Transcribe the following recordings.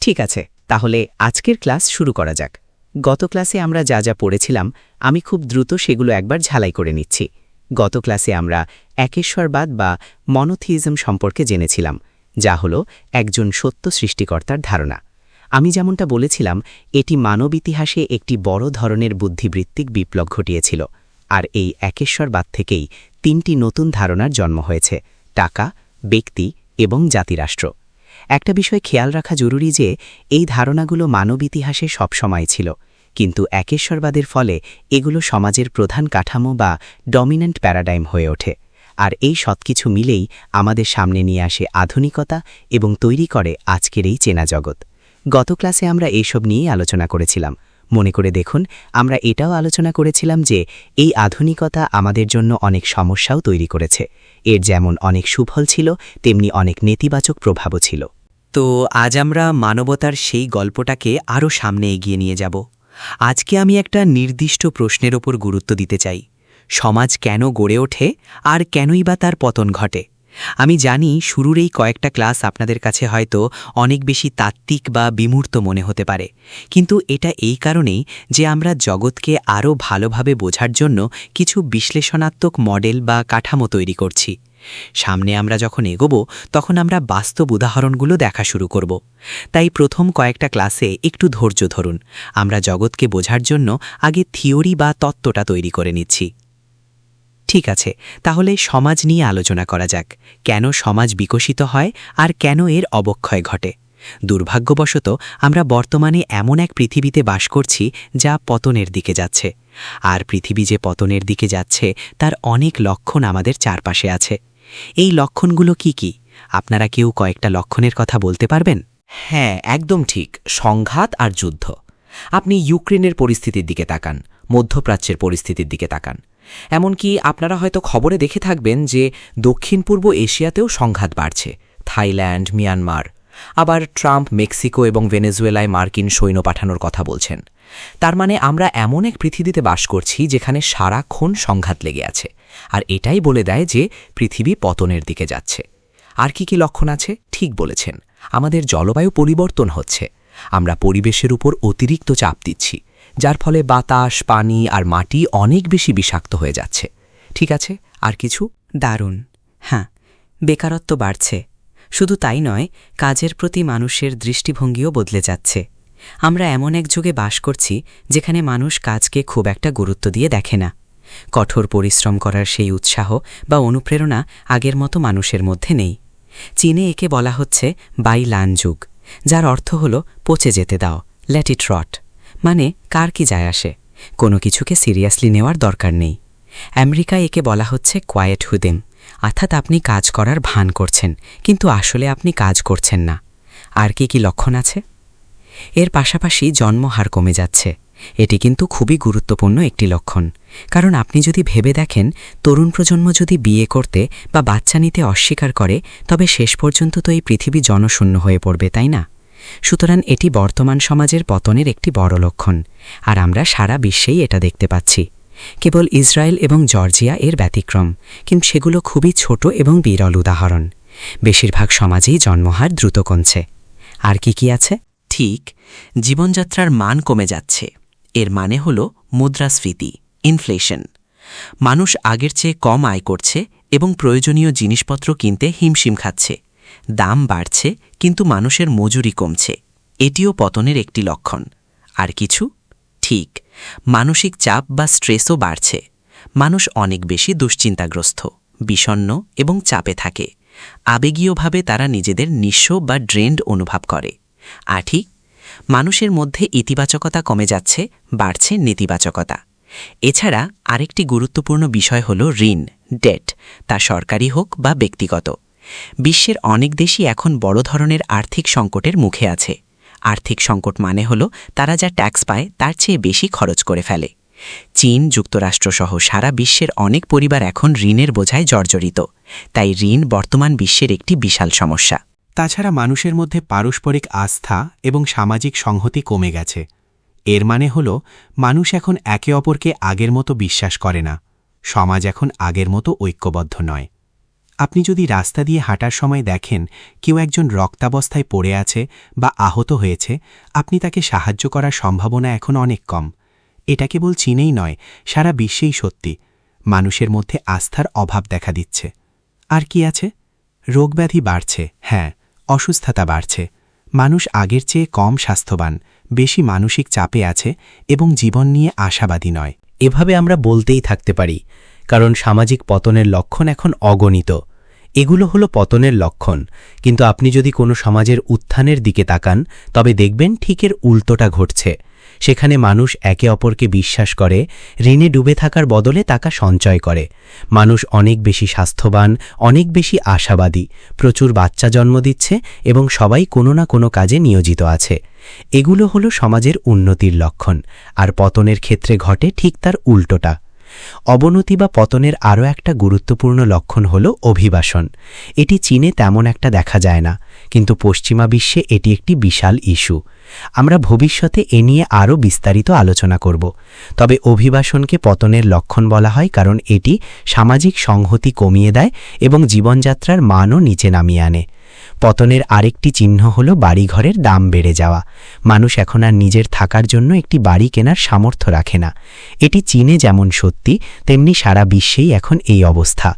ঠিক আছে, তাহলে আজকের ক্লাস শুরু করা যাক। গত ক্লাসে আমরা যা যা পড়েছিলাম আমি খুব দ্রুত সেগুলো একবার ঝালাই করে নিচ্ছি। গত ক্লাসে আমরা একেশ্বরবাদ বা মনোথিইজম সম্পর্কে জেনেছিলাম, যা হল একজন সত্য সৃষ্টিকর্তার ধারণা। আমি যেমনটা বলেছিলাম, এটি মানব ইতিহাসে একটি বড় ধরনের বুদ্ধিবৃত্তিক বিপ্লব ঘটিয়েছিল, আর এই একেশ্বরবাদ থেকেই তিনটি নতুন ধারণার জন্ম হয়েছে: টাকা, ব্যক্তি এবং জাতিরাষ্ট্র। একটা বিষয় খেয়াল রাখা জরুরি যে এই ধারণাগুলো মানব ইতিহাসে সবসময় ছিল, কিন্তু একেশ্বরবাদের ফলে এগুলো সমাজের প্রধান কাঠামো বা ডমিন্যান্ট প্যারাডাইম হয়ে ওঠে, আর এই সবকিছু মিলেই আমাদের সামনে নিয়ে আসে আধুনিকতা এবং তৈরি করে আজকের এই চেনা জগৎ। গত ক্লাসে আমরা এইসব নিয়েই আলোচনা করেছিলাম। মনে করে দেখুন, আমরা এটাও আলোচনা করেছিলাম যে এই আধুনিকতা আমাদের জন্য অনেক সমস্যাও তৈরি করেছে। এর যেমন অনেক সুফল ছিল, তেমনি অনেক নেতিবাচক প্রভাবও ছিল। তো আজ আমরা মানবতার সেই গল্পটাকে আরও সামনে এগিয়ে নিয়ে যাব। আজকে আমি একটা নির্দিষ্ট প্রশ্নের ওপর গুরুত্ব দিতে চাই: সমাজ কেন গড়ে ওঠে আর কেনই বা তার পতন ঘটে? আমি জানি শুরুর এই কয়েকটা ক্লাস আপনাদের কাছে হয়তো অনেক বেশি তাত্ত্বিক বা বিমূর্ত মনে হতে পারে, কিন্তু এটা এই কারণেই যে আমরা জগৎকে আরও ভালোভাবে বোঝার জন্য কিছু বিশ্লেষণাত্মক মডেল বা কাঠামো তৈরি করছি। সামনে আমরা যখন এগোব তখন আমরা বাস্তব উদাহরণগুলো দেখা শুরু করব। তাই প্রথম কয়েকটা ক্লাসে একটু ধৈর্য ধরুন। আমরা জগৎকে বোঝার জন্য আগে থিওরি বা তত্ত্বটা তৈরি করে নিচ্ছি। ঠিক আছে, তাহলে সমাজ নিয়ে আলোচনা করা যাক। কেন সমাজ বিকশিত হয় আর কেন এর অবক্ষয় ঘটে? দুর্ভাগ্যবশত আমরা বর্তমানে এমন এক পৃথিবীতে বাস করছি যা পতনের দিকে যাচ্ছে। আর পৃথিবী যে পতনের দিকে যাচ্ছে তার অনেক লক্ষণ আমাদের চারপাশে আছে। এই লক্ষণগুলো কি কি? আপনারা কেউ কয়েকটা লক্ষণের কথা বলতে পারবেন? হ্যাঁ, একদম ঠিক। সংঘাত আর যুদ্ধ। আপনি ইউক্রেনের পরিস্থিতির দিকে তাকান, মধ্যপ্রাচ্যের পরিস্থিতির দিকে তাকান। এমনকি আপনারা হয়তো খবরে দেখে থাকবেন যে দক্ষিণ পূর্ব এশিয়াতেও সংঘাত বাড়ছে। Thailand, Myanmar. আবার ট্রাম্প মেক্সিকো এবং ভেনেজুয়েলায় মার্কিন সৈন্য পাঠানোর কথা বলছেন। তার মানে আমরা এমন এক পৃথিবীতে বাস করছি যেখানে সারাক্ষণ সংঘাত লেগে আছে, আর এটাই বলে দেয় যে পৃথিবী পতনের দিকে যাচ্ছে। আর কি কি লক্ষণ আছে? ঠিক বলেছেন, আমাদের জলবায়ু পরিবর্তন হচ্ছে। আমরা পরিবেশের উপর অতিরিক্ত চাপ দিচ্ছি, যার ফলে বাতাস, পানি আর মাটি অনেক বেশি বিষাক্ত হয়ে যাচ্ছে। ঠিক আছে, আর কিছু? দারুণ। হ্যাঁ, বেকারত্ব বাড়ছে। শুধু তাই নয়, কাজের প্রতি মানুষের দৃষ্টিভঙ্গিও বদলে যাচ্ছে। আমরা এমন এক যুগে বাস করছি যেখানে মানুষ কাজকে খুব একটা গুরুত্ব দিয়ে দেখে না। কঠোর পরিশ্রম করার সেই উৎসাহ বা অনুপ্রেরণা আগের মতো মানুষের মধ্যে নেই। চীনে একে বলা হচ্ছে বাইলান যুগ, যার অর্থ হল পচে যেতে দাও, লেট ইট রট। মানে কার কি যায় আসে, কোনো কিছুকে সিরিয়াসলি নেওয়ার দরকার নেই। আমেরিকায় একে বলা হচ্ছে কোয়েট হুদেম, অর্থাৎ আপনি কাজ করার ভান করছেন কিন্তু আসলে আপনি কাজ করছেন না। আর কি কি লক্ষণ আছে? এর পাশাপাশি জন্মহার কমে যাচ্ছে। এটি কিন্তু খুবই গুরুত্বপূর্ণ একটি লক্ষণ, কারণ আপনি যদি ভেবে দেখেন, তরুণ প্রজন্ম যদি বিয়ে করতে বা বাচ্চা নিতে অস্বীকার করে, তবে শেষ পর্যন্ত তো এই পৃথিবী জনশূন্য হয়ে পড়বে, তাই না? সুতরাং এটি বর্তমান সমাজের পতনের একটি বড় লক্ষণ, আর আমরা সারা বিশ্বেই এটা দেখতে পাচ্ছি। কেবল ইসরায়েল এবং জর্জিয়া এর ব্যতিক্রম, কিন্তু সেগুলো খুবই ছোট এবং বিরল উদাহরণ। বেশিরভাগ সমাজেই জন্মহার দ্রুত কমছে। আর কি কি আছে? ঠিক, জীবনযাত্রার মান কমে যাচ্ছে। এর মানে হল মুদ্রাস্ফীতি, ইনফ্লেশন। মানুষ আগের চেয়ে কম আয় করছে এবং প্রয়োজনীয় জিনিসপত্র কিনতে হিমশিম খাচ্ছে। দাম বাড়ছে কিন্তু মানুষের মজুরি কমছে। এটিও পতনের একটি লক্ষণ। আর কিছু? ঠিক, মানসিক চাপ বা স্ট্রেসও বাড়ছে। মানুষ অনেক বেশি দুশ্চিন্তাগ্রস্ত, বিষণ্ণ এবং চাপে থাকে। আবেগীয়ভাবে তারা নিজেদের নিঃস্ব বা ড্রেন্ড অনুভব করে। আর ঠিক, মানুষের মধ্যে ইতিবাচকতা কমে যাচ্ছে, বাড়ছে নেতিবাচকতা। এছাড়া আরেকটি গুরুত্বপূর্ণ বিষয় হল ঋণ, ডেট, তা সরকারি হোক বা ব্যক্তিগত। বিশ্বের অনেক দেশই এখন বড় ধরনের আর্থিক সংকটের মুখে আছে। আর্থিক সংকট মানে হল তারা যা ট্যাক্স পায় তার চেয়ে বেশি খরচ করে ফেলে। চীন, যুক্তরাষ্ট্রসহ সারা বিশ্বের অনেক পরিবার এখন ঋণের বোঝায় জর্জরিত। তাই ঋণ বর্তমান বিশ্বের একটি বিশাল সমস্যা। তাছাড়া মানুষের মধ্যে পারস্পরিক আস্থা এবং সামাজিক সংহতি কমে গেছে। এর মানে হল মানুষ এখন একে অপরকে আগের মতো বিশ্বাস করে না। সমাজ এখন আগের মতো ঐক্যবদ্ধ নয়। আপনি যদি রাস্তা দিয়ে হাঁটার সময় দেখেন কেউ একজন রক্তাবস্থায় পড়ে আছে বা আহত হয়েছে, আপনি তাকে সাহায্য করার সম্ভাবনা এখন অনেক কম। এটা কেবল চীনেই নয়, সারা বিশ্বেই সত্যি। মানুষের মধ্যে আস্থার অভাব দেখা দিচ্ছে। আর কি আছে? রোগব্যাধি বাড়ছে, হ্যাঁ, অসুস্থতা বাড়ছে। মানুষ আগের চেয়ে কম স্বাস্থ্যবান, বেশি মানসিক চাপে আছে এবং জীবন নিয়ে আশাবাদী নয়। এভাবে আমরা বলতেই থাকতে পারি, কারণ সামাজিক পতনের লক্ষণ এখন অগণিত। এগুলো হলো পতনের লক্ষণ, কিন্তু আপনি যদি কোনো সমাজের উত্থানের দিকে তাকান, তবে দেখবেন ঠিকের উল্টোটা ঘটছে। সেখানে মানুষ একে অপরকে বিশ্বাস করে, ঋণে ডুবে থাকার বদলে টাকা সঞ্চয় করে। মানুষ অনেক বেশি স্বাস্থ্যবান, অনেক বেশি আশাবাদী, প্রচুর বাচ্চা জন্ম দিচ্ছে এবং সবাই কোনো না কোনো কাজে নিয়োজিত আছে। এগুলো হলো সমাজের উন্নতির লক্ষণ, আর পতনের ক্ষেত্রে ঘটে ঠিক তার উল্টোটা। অবনতি বা পতনের আরও একটা গুরুত্বপূর্ণ লক্ষণ হল অভিবাসন। এটি চীনে তেমন একটা দেখা যায় না, কিন্তু পশ্চিমা বিশ্বে এটি একটি বিশাল ইস্যু। আমরা ভবিষ্যতে এ নিয়ে আরও বিস্তারিত আলোচনা করব। তবে অভিবাসনকে পতনের লক্ষণ বলা হয় কারণ এটি সামাজিক সংহতি কমিয়ে দেয় এবং জীবনযাত্রার মানও নিচে নামিয়ে আনে। পতনের আরেকটি চিহ্ন হল বাড়িঘরের দাম বেড়ে যাওয়া। মানুষ এখন আর নিজের থাকার জন্য একটি বাড়ি কেনার সামর্থ্য রাখে না। এটি চীনে যেমন সত্যি, তেমনি সারা বিশ্বেই এখন এই অবস্থা।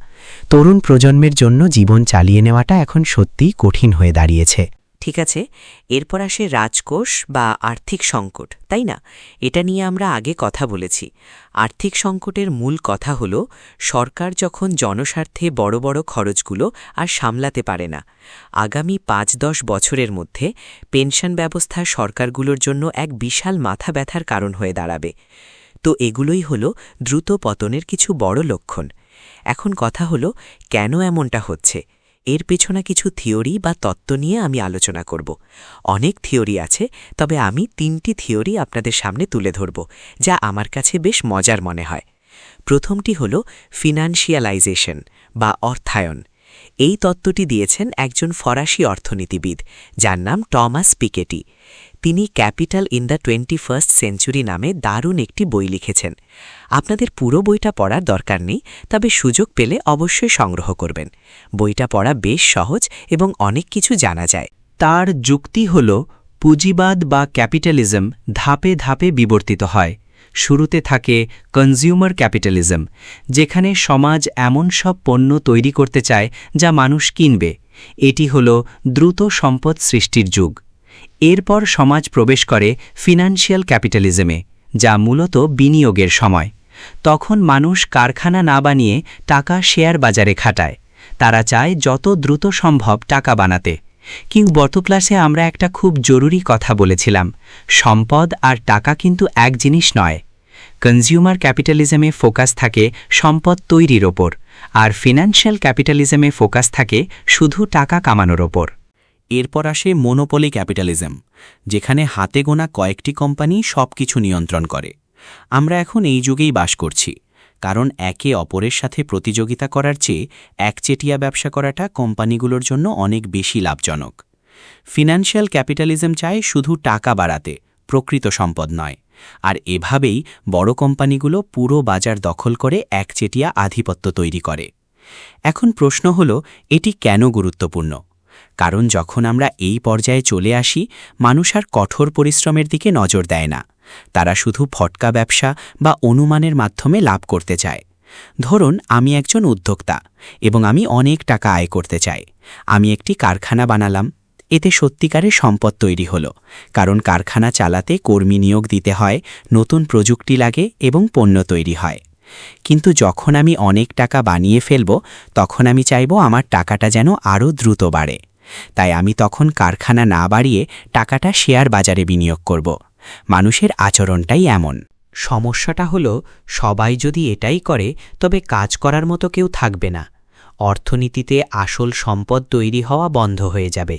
তরুণ প্রজন্মের জন্য জীবন চালিয়ে নেওয়াটা এখন সত্যিই কঠিন হয়ে দাঁড়িয়েছে। ঠিক আছে, এরপর আসে রাজকোষ বা আর্থিক সংকট, তাই না? এটা নিয়ে আমরা আগে কথা বলেছি। আর্থিক সংকটের মূল কথা হল সরকার যখন জনস্বার্থে বড় বড় খরচগুলো আর সামলাতে পারে না। আগামী ৫-১০ বছরের মধ্যে পেনশন ব্যবস্থা সরকারগুলোর জন্য এক বিশাল মাথা ব্যথার কারণ হয়ে দাঁড়াবে। তো এগুলোই হল দ্রুত পতনের কিছু বড় লক্ষণ। এখন কথা হল, কেন এমনটা হচ্ছে? এর পেছনে কিছু থিওরি বা তত্ত্ব নিয়ে আমি আলোচনা করব। অনেক থিওরি আছে, তবে আমি ৩টি থিওরি আপনাদের সামনে তুলে ধরব, যা আমার কাছে বেশ মজার মনে হয়। প্রথমটি হল ফিনান্সিয়ালাইজেশন বা অর্থায়ন। এই তত্ত্বটি দিয়েছেন একজন ফরাসি অর্থনীতিবিদ, যার নাম টমাস পিকেটি। তিনি capital in the 21st century নামে দারুণ একটি বই লিখেছেন। আপনাদের পুরো বইটা পড়ার দরকার নেই, তবে সুযোগ পেলে অবশ্যই সংগ্রহ করবেন। বইটা পড়া বেশ সহজ এবং অনেক কিছু জানা যায়। তার যুক্তি হল পুঁজিবাদ বা ক্যাপিটালিজম ধাপে ধাপে বিবর্তিত হয়। শুরুতে থাকে কনজিউমার ক্যাপিটালিজম, যেখানে সমাজ এমন সব পণ্য তৈরি করতে চায় যা মানুষ কিনবে। এটি হল দ্রুত সম্পদ সৃষ্টির যুগ। এরপর সমাজ প্রবেশ করে ফিনান্সিয়াল ক্যাপিটালিজমে, যা মূলত বিনিয়োগের সময়। তখন মানুষ কারখানা না বানিয়ে টাকা শেয়ার বাজারে খাটায়। তারা চায় যত দ্রুত সম্ভব টাকা বানাতে। কিন্তু গত ক্লাসে আমরা একটা খুব জরুরি কথা বলেছিলাম, সম্পদ আর টাকা কিন্তু এক জিনিস নয়। কনজিউমার ক্যাপিটালিজমে ফোকাস থাকে সম্পদ তৈরির ওপর, আর ফিনান্সিয়াল ক্যাপিটালিজমে ফোকাস থাকে শুধু টাকা কামানোর ওপর। এরপর আসে মোনোপলি ক্যাপিটালিজম, যেখানে হাতে গোনা কয়েকটি কোম্পানি সবকিছু নিয়ন্ত্রণ করে। আমরা এখন এই যুগেই বাস করছি, কারণ একে অপরের সাথে প্রতিযোগিতা করার চেয়ে একচেটিয়া ব্যবসা করাটা কোম্পানিগুলোর জন্য অনেক বেশি লাভজনক। ফিনান্সিয়াল ক্যাপিটালিজম চায় শুধু টাকা বাড়াতে, প্রকৃত সম্পদ নয়। আর এভাবেই বড় কোম্পানিগুলো পুরো বাজার দখল করে একচেটিয়া আধিপত্য তৈরি করে। এখন প্রশ্ন হল, এটি কেন গুরুত্বপূর্ণ? কারণ যখন আমরা এই পর্যায়ে চলে আসি, মানুষ আর কঠোর পরিশ্রমের দিকে নজর দেয় না। তারা শুধু ফটকা ব্যবসা বা অনুমানের মাধ্যমে লাভ করতে চায়। ধরুন, আমি একজন উদ্যোক্তা এবং আমি অনেক টাকা আয় করতে চাই। আমি একটি কারখানা বানালাম। এতে সত্যিকারের সম্পদ তৈরি হলো, কারণ কারখানা চালাতে কর্মী নিয়োগ দিতে হয়, নতুন প্রযুক্তি লাগে এবং পণ্য তৈরি হয়। কিন্তু যখন আমি অনেক টাকা বানিয়ে ফেলব, তখন আমি চাইব আমার টাকাটা যেন আরও দ্রুত বাড়ে। তাই আমি তখন কারখানা না বাড়িয়ে টাকাটা শেয়ার বাজারে বিনিয়োগ করব। মানুষের আচরণটাই এমন। সমস্যাটা হলো, সবাই যদি এটাই করে তবে কাজ করার মতো কেউ থাকবে না। অর্থনীতিতে আসল সম্পদ তৈরি হওয়া বন্ধ হয়ে যাবে।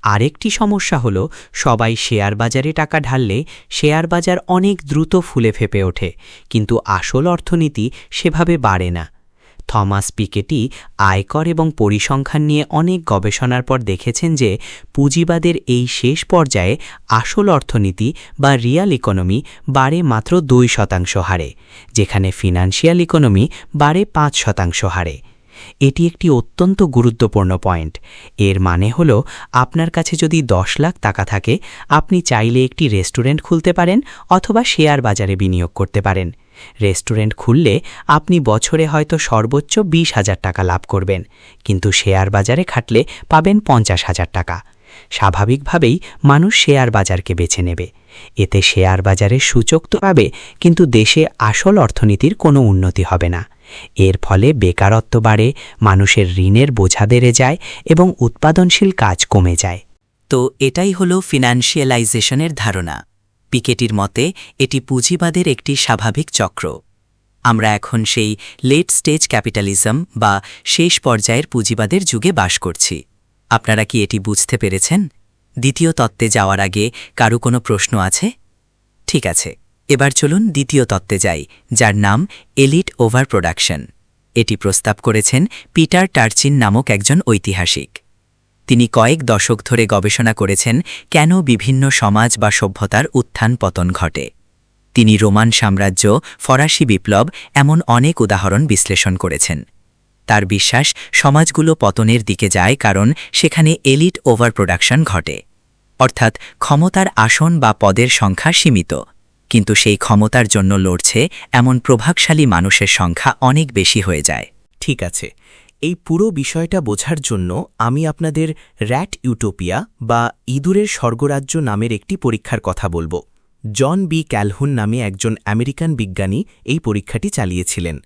আরেকটি সমস্যা হলো, সবাই শেয়ার বাজারে টাকা ঢাললে শেয়ার বাজার অনেক দ্রুত ফুলে ফেপে ওঠে, কিন্তু আসল অর্থনীতি সেভাবে বাড়ে না। থমাস পিকেটি আয়কর এবং পরিসংখ্যান নিয়ে অনেক গবেষণার পর দেখেছেন যে পুঁজিবাদের এই শেষ পর্যায়ে আসল অর্থনীতি বা রিয়াল ইকোনমি বাড়ে মাত্র 2% হারে, যেখানে ফিনান্সিয়াল ইকোনমি বাড়ে 5% হারে। এটি একটি অত্যন্ত গুরুত্বপূর্ণ পয়েন্ট। এর মানে হল আপনার কাছে যদি 10 লাখ টাকা থাকে, আপনি চাইলে একটি রেস্টুরেন্ট খুলতে পারেন অথবা শেয়ার বাজারে বিনিয়োগ করতে পারেন। রেস্টুরেন্ট খুললে আপনি বছরে হয়তো সর্বোচ্চ 20,000 টাকা লাভ করবেন, কিন্তু শেয়ার বাজারে খাটলে পাবেন 50,000 টাকা। স্বাভাবিকভাবেই মানুষ শেয়ার বাজারকে বেছে নেবে। এতে শেয়ার বাজারের সূচক তো পাবে, কিন্তু দেশে আসল অর্থনীতির কোনো উন্নতি হবে না। এর ফলে বেকারত্ব বাড়ে, মানুষের ঋণের বোঝা বেড়ে যায় এবং উৎপাদনশীল কাজ কমে যায়। তো এটাই হলো ফিনান্সিয়ালাইজেশনের ধারণা। পিকেটির মতে এটি পুঁজিবাদের একটি স্বাভাবিক চক্র। আমরা এখন সেই লেট স্টেজ ক্যাপিটালিজম বা শেষ পর্যায়ের পুঁজিবাদের যুগে বাস করছি। আপনারা কি এটি বুঝতে পেরেছেন? দ্বিতীয় তত্ত্বে যাওয়ার আগে কারো কোনো প্রশ্ন আছে? ঠিক আছে, এবার চলুন দ্বিতীয় তত্ত্বে যাই, যার নাম এলিট ওভার প্রোডাকশন। এটি প্রস্তাব করেছেন পিটার টার্চিন নামক একজন ঐতিহাসিক। তিনি কয়েক দশক ধরে গবেষণা করেছেন কেন বিভিন্ন সমাজ বা সভ্যতার উত্থান পতন ঘটে। তিনি রোমান সাম্রাজ্য, ফরাসি বিপ্লব এমন অনেক উদাহরণ বিশ্লেষণ করেছেন। তার বিশ্বাস সমাজগুলো পতনের দিকে যায় কারণ সেখানে এলিট ওভার প্রোডাকশন ঘটে, অর্থাৎ ক্ষমতার আসন বা পদের সংখ্যা সীমিত, কিন্তু সেই ক্ষমতার জন্য লড়ছে এমন প্রভাবশালী মানুষের সংখ্যা অনেক বেশি হয়ে যায়। ঠিক আছে, এই পুরো বিষয়টা বোঝার জন্য আমি আপনাদের র্যাট ইউটোপিয়া বা ইঁদুরের স্বর্গরাজ্য নামের একটি পরীক্ষার কথা বলবো। জন বি ক্যালহুন নামে একজন আমেরিকান বিজ্ঞানী এই পরীক্ষাটি চালিয়েছিলেন।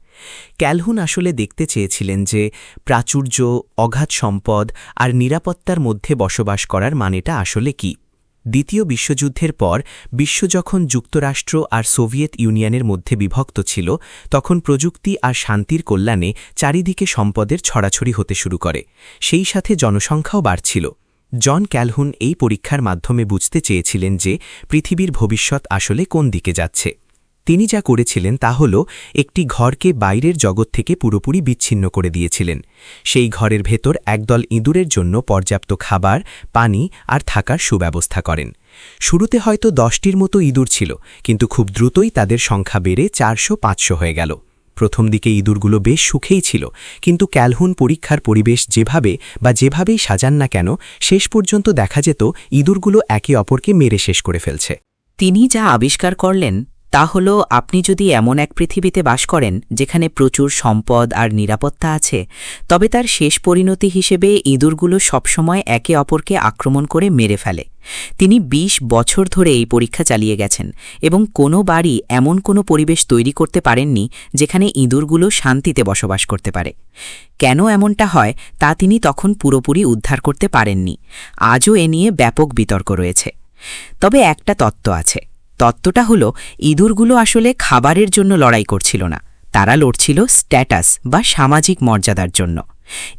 ক্যালহুন আসলে দেখতে চেয়েছিলেন যে প্রাচুর্য, অগাধ সম্পদ আর নিরাপত্তার মধ্যে বসবাস করার মানেটা আসলে কি। দ্বিতীয় বিশ্বযুদ্ধের পর বিশ্ব যখন যুক্তরাষ্ট্র আর সোভিয়েত ইউনিয়নের মধ্যে বিভক্ত ছিল, তখন প্রযুক্তি আর শান্তির কল্যাণে চারিদিকে সম্পদের ছড়াছড়ি হতে শুরু করে। সেই সাথে জনসংখ্যাও বাড়ছিল। জন ক্যালহুন এই পরীক্ষার মাধ্যমে বুঝতে চেয়েছিলেন যে পৃথিবীর ভবিষ্যৎ আসলে কোন দিকে যাচ্ছে। তিনি যা করেছিলেন তা হল একটি ঘরকে বাইরের জগৎ থেকে পুরোপুরি বিচ্ছিন্ন করে দিয়েছিলেন। সেই ঘরের ভেতর একদল ইঁদুরের জন্য পর্যাপ্ত খাবার, পানি আর থাকার সুব্যবস্থা করেন। শুরুতে হয়তো 10টির মতো ইঁদুর ছিল, কিন্তু খুব দ্রুতই তাদের সংখ্যা বেড়ে 400-500 হয়ে গেল। প্রথম দিকে ইঁদুরগুলো বেশ সুখেই ছিল, কিন্তু ক্যালহুন পরীক্ষার পরিবেশ যেভাবেই সাজান না কেন, শেষ পর্যন্ত দেখা যেত ইঁদুরগুলো একে অপরকে মেরে শেষ করে ফেলছে। তিনি যা আবিষ্কার করলেন তা হল, আপনি যদি এমন এক পৃথিবীতে বাস করেন যেখানে প্রচুর সম্পদ আর নিরাপত্তা আছে, তবে তার শেষ পরিণতি হিসেবে ইঁদুরগুলো সবসময় একে অপরকে আক্রমণ করে মেরে ফেলে। তিনি 20 বছর ধরে এই পরীক্ষা চালিয়ে গেছেন এবং কোনো বাড়ি এমন কোনো পরিবেশ তৈরি করতে পারেননি যেখানে ইঁদুরগুলো শান্তিতে বসবাস করতে পারে। কেন এমনটা হয় তা তিনি তখন পুরোপুরি উদ্ধার করতে পারেননি। আজও এ নিয়ে ব্যাপক বিতর্ক রয়েছে। তবে একটা তত্ত্ব আছে। তত্ত্বটা হলো, ইঁদুরগুলো আসলে খাবারের জন্য লড়াই করছিল না, তারা লড়ছিল স্ট্যাটাস বা সামাজিক মর্যাদার জন্য।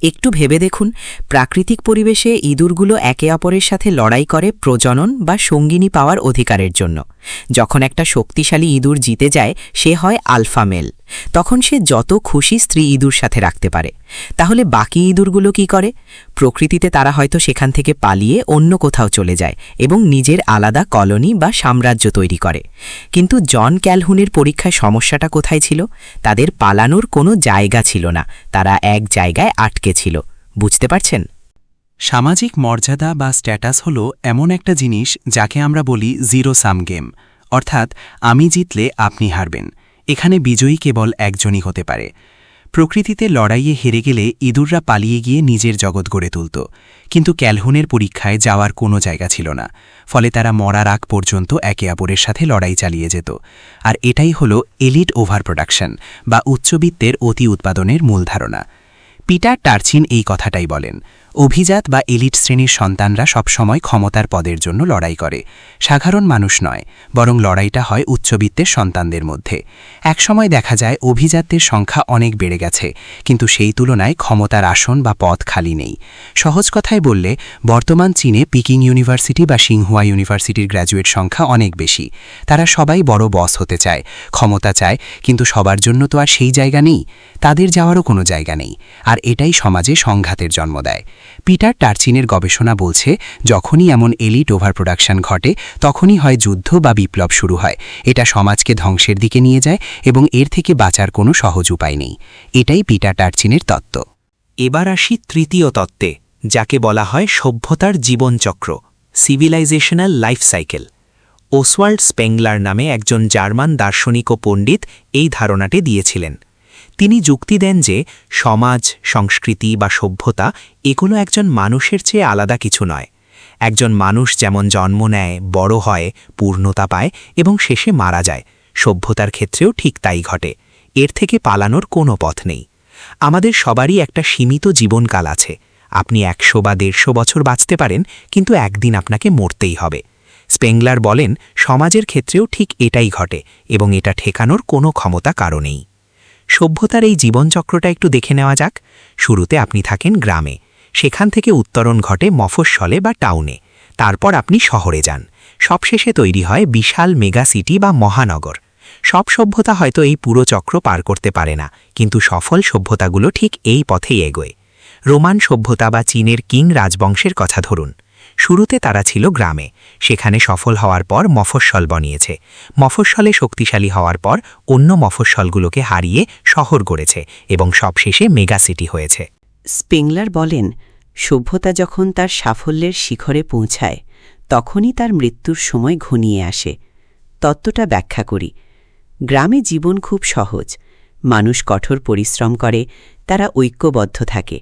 একটু ভেবে দেখুন, প্রাকৃতিক পরিবেশে ইঁদুরগুলো একে অপরের সাথে লড়াই করে প্রজনন বা সঙ্গিনী পাওয়ার অধিকারের জন্য। যখন একটা শক্তিশালী ইঁদুর জিতে যায়, সে হয় আলফা মেল। তখন সে যত খুশি স্ত্রী ইঁদুর সাথে রাখতে পারে। তাহলে বাকি ইঁদুরগুলো কি করে? প্রকৃতিতে তারা হয়তো সেখান থেকে পালিয়ে অন্য কোথাও চলে যায় এবং নিজের আলাদা কলোনি বা সাম্রাজ্য তৈরি করে। কিন্তু জন ক্যালহুনের পরীক্ষায় সমস্যাটা কোথায় ছিল? তাদের পালানোর কোনো জায়গা ছিল না, তারা এক জায়গায় আটকে ছিল। বুঝতে পারছেন? সামাজিক মর্যাদা বা স্ট্যাটাস হল এমন একটা জিনিস যাকে আমরা বলি জিরো সাম গেম, অর্থাৎ আমি জিতলে আপনি হারবেন। এখানে বিজয়ী কেবল একজনই হতে পারে। প্রকৃতিতে লড়াইয়ে হেরে গেলে ইঁদুররা পালিয়ে গিয়ে নিজের জগৎ গড়ে তুলত, কিন্তু ক্যালহুনের পরীক্ষায় যাওয়ার কোনো জায়গা ছিল না। ফলে তারা মরার আগ পর্যন্ত একে অপরের সাথে লড়াই চালিয়ে যেত। আর এটাই হল এলিট ওভার প্রোডাকশন বা উচ্চবিত্তের অতি উৎপাদনের মূল ধারণা। পিটার টার্চিন এই কথাটাই বলেন। অভিজাত বা এলিট শ্রেণীর সন্তানরা সবসময় ক্ষমতার পদের জন্য লড়াই করে, সাধারণ মানুষ নয়, বরং লড়াইটা হয় উচ্চবিত্তের সন্তানদের মধ্যে। একসময় দেখা যায় অভিজাতদের সংখ্যা অনেক বেড়ে গেছে, কিন্তু সেই তুলনায় ক্ষমতার আসন বা পদ খালি নেই। সহজ কথায় বললে, বর্তমান চীনে পিকিং ইউনিভার্সিটি বা সিংহুয়া ইউনিভার্সিটির গ্র্যাজুয়েট সংখ্যা অনেক বেশি। তারা সবাই বড় বস হতে চায়, ক্ষমতা চায়, কিন্তু সবার জন্য তো আর সেই জায়গা নেই। তাদের যাওয়ারও কোনো জায়গা নেই, আর এটাই সমাজে সংঘাতের জন্ম দেয়। পিটার টার্চিনের গবেষণা বলছে, যখনই এমন এলিট ওভার প্রোডাকশন ঘটে, তখনই হয় যুদ্ধ বা বিপ্লব শুরু হয়। এটা সমাজকে ধ্বংসের দিকে নিয়ে যায় এবং এর থেকে বাঁচার কোনো সহজ উপায় নেই। এটাই পিটার টার্চিনের তত্ত্ব। এবার আসি তৃতীয় তত্ত্বে, যাকে বলা হয় সভ্যতার জীবনচক্র, সিভিলাইজেশনাল লাইফ সাইকেল। ওসওয়াল্ড স্পেংলার নামে একজন জার্মান দার্শনিক ও পণ্ডিত এই ধারণাটি দিয়েছিলেন। তিনি যুক্তি দেন যে সমাজ, সংস্কৃতি বা সভ্যতা এগুলো একজন মানুষের চেয়ে আলাদা কিছু নয়। একজন মানুষ যেমন জন্ম নেয়, বড় হয়, পূর্ণতা পায় এবং শেষে মারা যায়, সভ্যতার ক্ষেত্রেও ঠিক তাই ঘটে। এর থেকে পালানোর কোনো পথ নেই। আমাদের সবারই একটা সীমিত জীবনকাল আছে। আপনি 100 বা 150 বছর বাঁচতে পারেন, কিন্তু একদিন আপনাকে মরতেই হবে। স্পেংলার বলেন সমাজের ক্ষেত্রেও ঠিক এটাই ঘটে এবং এটা ঠেকানোর কোনো ক্ষমতা কারো নেই। সভ্যতার এই জীবনচক্রটা একটু দেখে নেওয়া যাক। শুরুতে আপনি থাকেন গ্রামে, সেখান থেকে উত্তরণ ঘটে মফস্বলে বা টাউনে, তারপর আপনি শহরে যান, সবশেষে তৈরি হয় বিশাল মেগা সিটি বা মহানগর। সব সভ্যতা হয়তো এই পুরো চক্র পার করতে পারে না, কিন্তু সফল সভ্যতাগুলো ঠিক এই পথেই এগোয়। রোমান সভ্যতা বা চীনের কিং রাজবংশের কথা ধরুন। শুরুতে তারা ছিল গ্রামে, সেখানে সফল হওয়ার পর মফস্বল বনিয়েছে। মফস্বলে শক্তিশালী হওয়ার পর অন্য মফস্বলগুলোকে হারিয়ে শহর গড়েছে এবং সবশেষে মেগাসিটি হয়েছে। স্পেংলার বলেন, সভ্যতা যখন তার সাফল্যের শিখরে পৌঁছায় তখনই তার মৃত্যুর সময় ঘনিয়ে আসে। তত্ত্বটা ব্যাখ্যা করি। গ্রামে জীবন খুব সহজ। মানুষ কঠোর পরিশ্রম করে, তারা ঐক্যবদ্ধ থাকে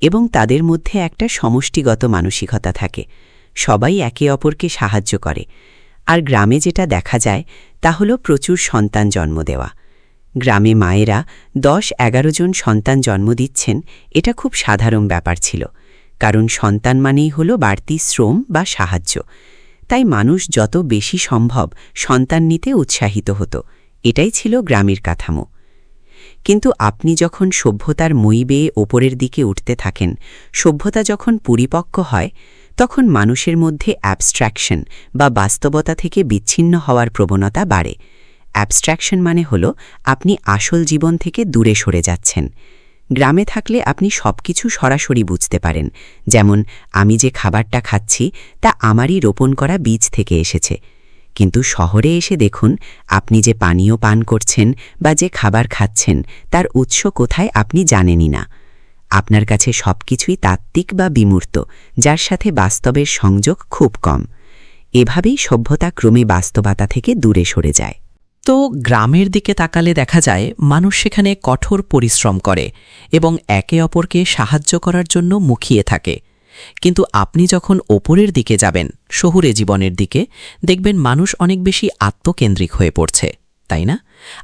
এবং তাদের মধ্যে একটা সমষ্টিগত মানসিকতা থাকে। সবাই একে অপরকে সাহায্য করে। আর গ্রামে যেটা দেখা যায় তা হল প্রচুর সন্তান জন্ম দেওয়া। গ্রামে মায়েরা 10-11 জন সন্তান জন্ম দিচ্ছেন, এটা খুব সাধারণ ব্যাপার ছিল, কারণ সন্তান মানেই হল বাড়তি শ্রম বা সাহায্য। তাই মানুষ যত বেশি সম্ভব সন্তান নিতে উৎসাহিত হতো। এটাই ছিল গ্রামের কাঠামো। কিন্তু আপনি যখন সভ্যতার মই বেয়ে ওপরের দিকে উঠতে থাকেন, সভ্যতা যখন পরিপক্ক হয়, তখন মানুষের মধ্যে অ্যাবস্ট্রাকশন বা বাস্তবতা থেকে বিচ্ছিন্ন হওয়ার প্রবণতা বাড়ে। অ্যাবস্ট্রাকশন মানে হল আপনি আসল জীবন থেকে দূরে সরে যাচ্ছেন। গ্রামে থাকলে আপনি সবকিছু সরাসরি বুঝতে পারেন, যেমন আমি যে খাবারটা খাচ্ছি তা আমারই রোপণ করা বীজ থেকে এসেছে। কিন্তু শহরে এসে দেখুন, আপনি যে পানীয় পান করছেন বা যে খাবার খাচ্ছেন তার উৎস কোথায় আপনি জানেনই না। আপনার কাছে সবকিছুই তাত্ত্বিক বা বিমূর্ত, যার সাথে বাস্তবের সংযোগ খুব কম। এভাবেই সভ্যতা ক্রমে বাস্তবতা থেকে দূরে সরে যায়। তো গ্রামের দিকে তাকালে দেখা যায় মানুষ সেখানে কঠোর পরিশ্রম করে এবং একে অপরকে সাহায্য করার জন্য মুখিয়ে থাকে। কিন্তু আপনি যখন ওপরের দিকে যাবেন, শহুরে জীবনের দিকে, দেখবেন মানুষ অনেক বেশি আত্মকেন্দ্রিক হয়ে পড়ছে, তাই না?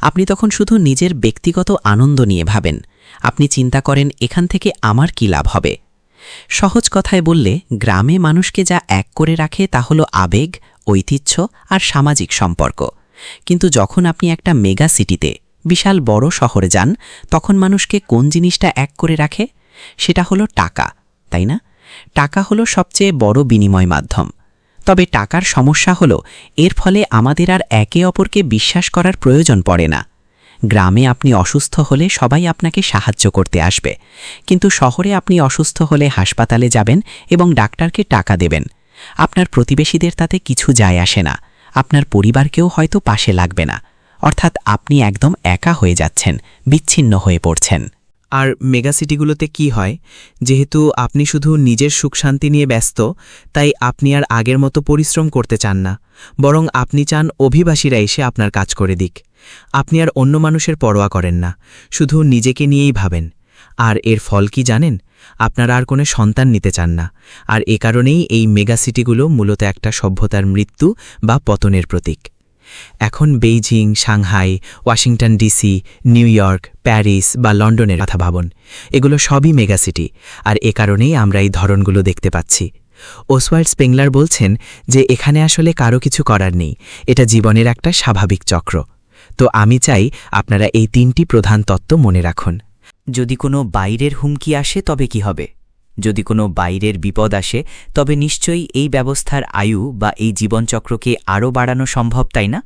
আপনি তখন শুধু নিজের ব্যক্তিগত আনন্দ নিয়ে ভাবেন। আপনি চিন্তা করেন এখান থেকে আমার কী লাভ হবে। সহজ কথায় বললে, গ্রামে মানুষকে যা এক করে রাখে তা হল আবেগ, ঐতিহ্য আর সামাজিক সম্পর্ক। কিন্তু যখন আপনি একটা মেগা সিটিতে, বিশাল বড় শহরে যান, তখন মানুষকে কোন জিনিসটা এক করে রাখে? সেটা হলো টাকা, তাই না? টাকা হলো সবচেয়ে বড় বিনিময় মাধ্যম। তবে টাকার সমস্যা হলো এর ফলে আমাদের আর একে অপরকে বিশ্বাস করার প্রয়োজন পড়ে না। গ্রামে আপনি অসুস্থ হলে সবাই আপনাকে সাহায্য করতে আসবে, কিন্তু শহরে আপনি অসুস্থ হলে হাসপাতালে যাবেন এবং ডাক্তারকে টাকা দেবেন। আপনার প্রতিবেশীদের তাতে কিছু যায় আসে না, আপনার পরিবারকেও হয়তো পাশে লাগবে না। অর্থাৎ আপনি একদম একা হয়ে যাচ্ছেন, বিচ্ছিন্ন হয়ে পড়ছেন। আর মেগাসিটিগুলোতে কি হয়, যেহেতু আপনি শুধু নিজের সুখ শান্তি নিয়ে ব্যস্ত, তাই আপনি আর আগের মতো পরিশ্রম করতে চান না, বরং আপনি চান অভিবাসীরা এসে আপনার কাজ করে দিক। আপনি আর অন্য মানুষের পরোয়া করেন না, শুধু নিজেকে নিয়েই ভাবেন। আর এর ফল কি জানেন? আপনারা আর কোনো সন্তান নিতে চান না। আর এ কারণেই এই মেগাসিটিগুলো মূলত একটা সভ্যতার মৃত্যু বা পতনের প্রতীক। এখন Beijing, Shanghai, Washington DC, new York, Paris বা লন্ডনের কথা ভাবুন। এগুলো সবই মেগাসিটি, আর এ কারণেই আমরা এই ধরনগুলো দেখতে পাচ্ছি। ওসওয়াল্ড স্পেংলার বলছেন যে এখানে আসলে কারো কিছু করার নেই, এটা জীবনের একটা স্বাভাবিক চক্র। তো আমি চাই আপনারা এই 3টি প্রধান তত্ত্ব মনে রাখুন। যদি কোনো বাইরের হুমকি আসে তবে কি হবে? যদি কোনো বাইরের বিপদ আসে তবে নিশ্চয়ই এই ব্যবস্থার আয়ু বা এই জীবনচক্রকে আরও বাড়ানো সম্ভব, তাই না?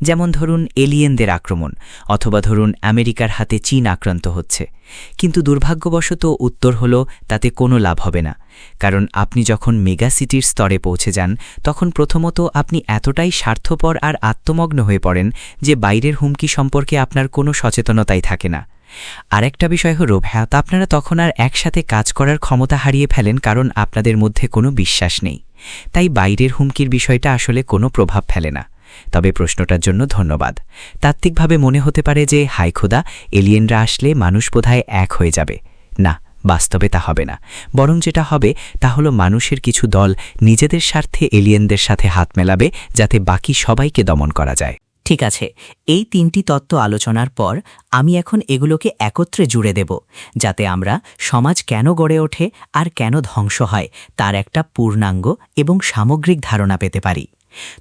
যেমন ধরুন এলিয়েনদের আক্রমণ, অথবা ধরুন আমেরিকার হাতে চীন আক্রান্ত হচ্ছে। কিন্তু দুর্ভাগ্যবশত উত্তর হল তাতে কোনো লাভ হবে না, কারণ আপনি যখন মেগাসিটির স্তরে পৌঁছে যান তখন প্রথমত আপনি এতটাই স্বার্থপর আর আত্মমগ্ন হয়ে পড়েন যে বাইরের হুমকি সম্পর্কে আপনার কোনো সচেতনতাই থাকে না। আরেকটা বিষয় হলো হয়তো আপনারা তখন আর একসাথে কাজ করার ক্ষমতা হারিয়ে ফেলেন কারণ আপনাদের মধ্যে কোনো বিশ্বাস নেই। তাই বাইরের হুমকির বিষয়টা আসলে কোনো প্রভাব ফেলে না। তবে প্রশ্নটার জন্য ধন্যবাদ। তাত্ত্বিকভাবে মনে হতে পারে যে হায় খোদা, এলিয়েনরা আসলে মানুষ বোধহয় এক হয়ে যাবে। না, বাস্তবে তা হবে না। বরং যেটা হবে তা হলো মানুষের কিছু দল নিজেদের স্বার্থে এলিয়েনদের সাথে হাত মেলাবে যাতে বাকি সবাইকে দমন করা যায়। ঠিক আছে, এই 3টি তত্ত্ব আলোচনার পর আমি এখন এগুলোকে একত্রে জুড়ে দেব, যাতে আমরা সমাজ কেন গড়ে ওঠে আর কেন ধ্বংস হয় তার একটা পূর্ণাঙ্গ এবং সামগ্রিক ধারণা পেতে পারি।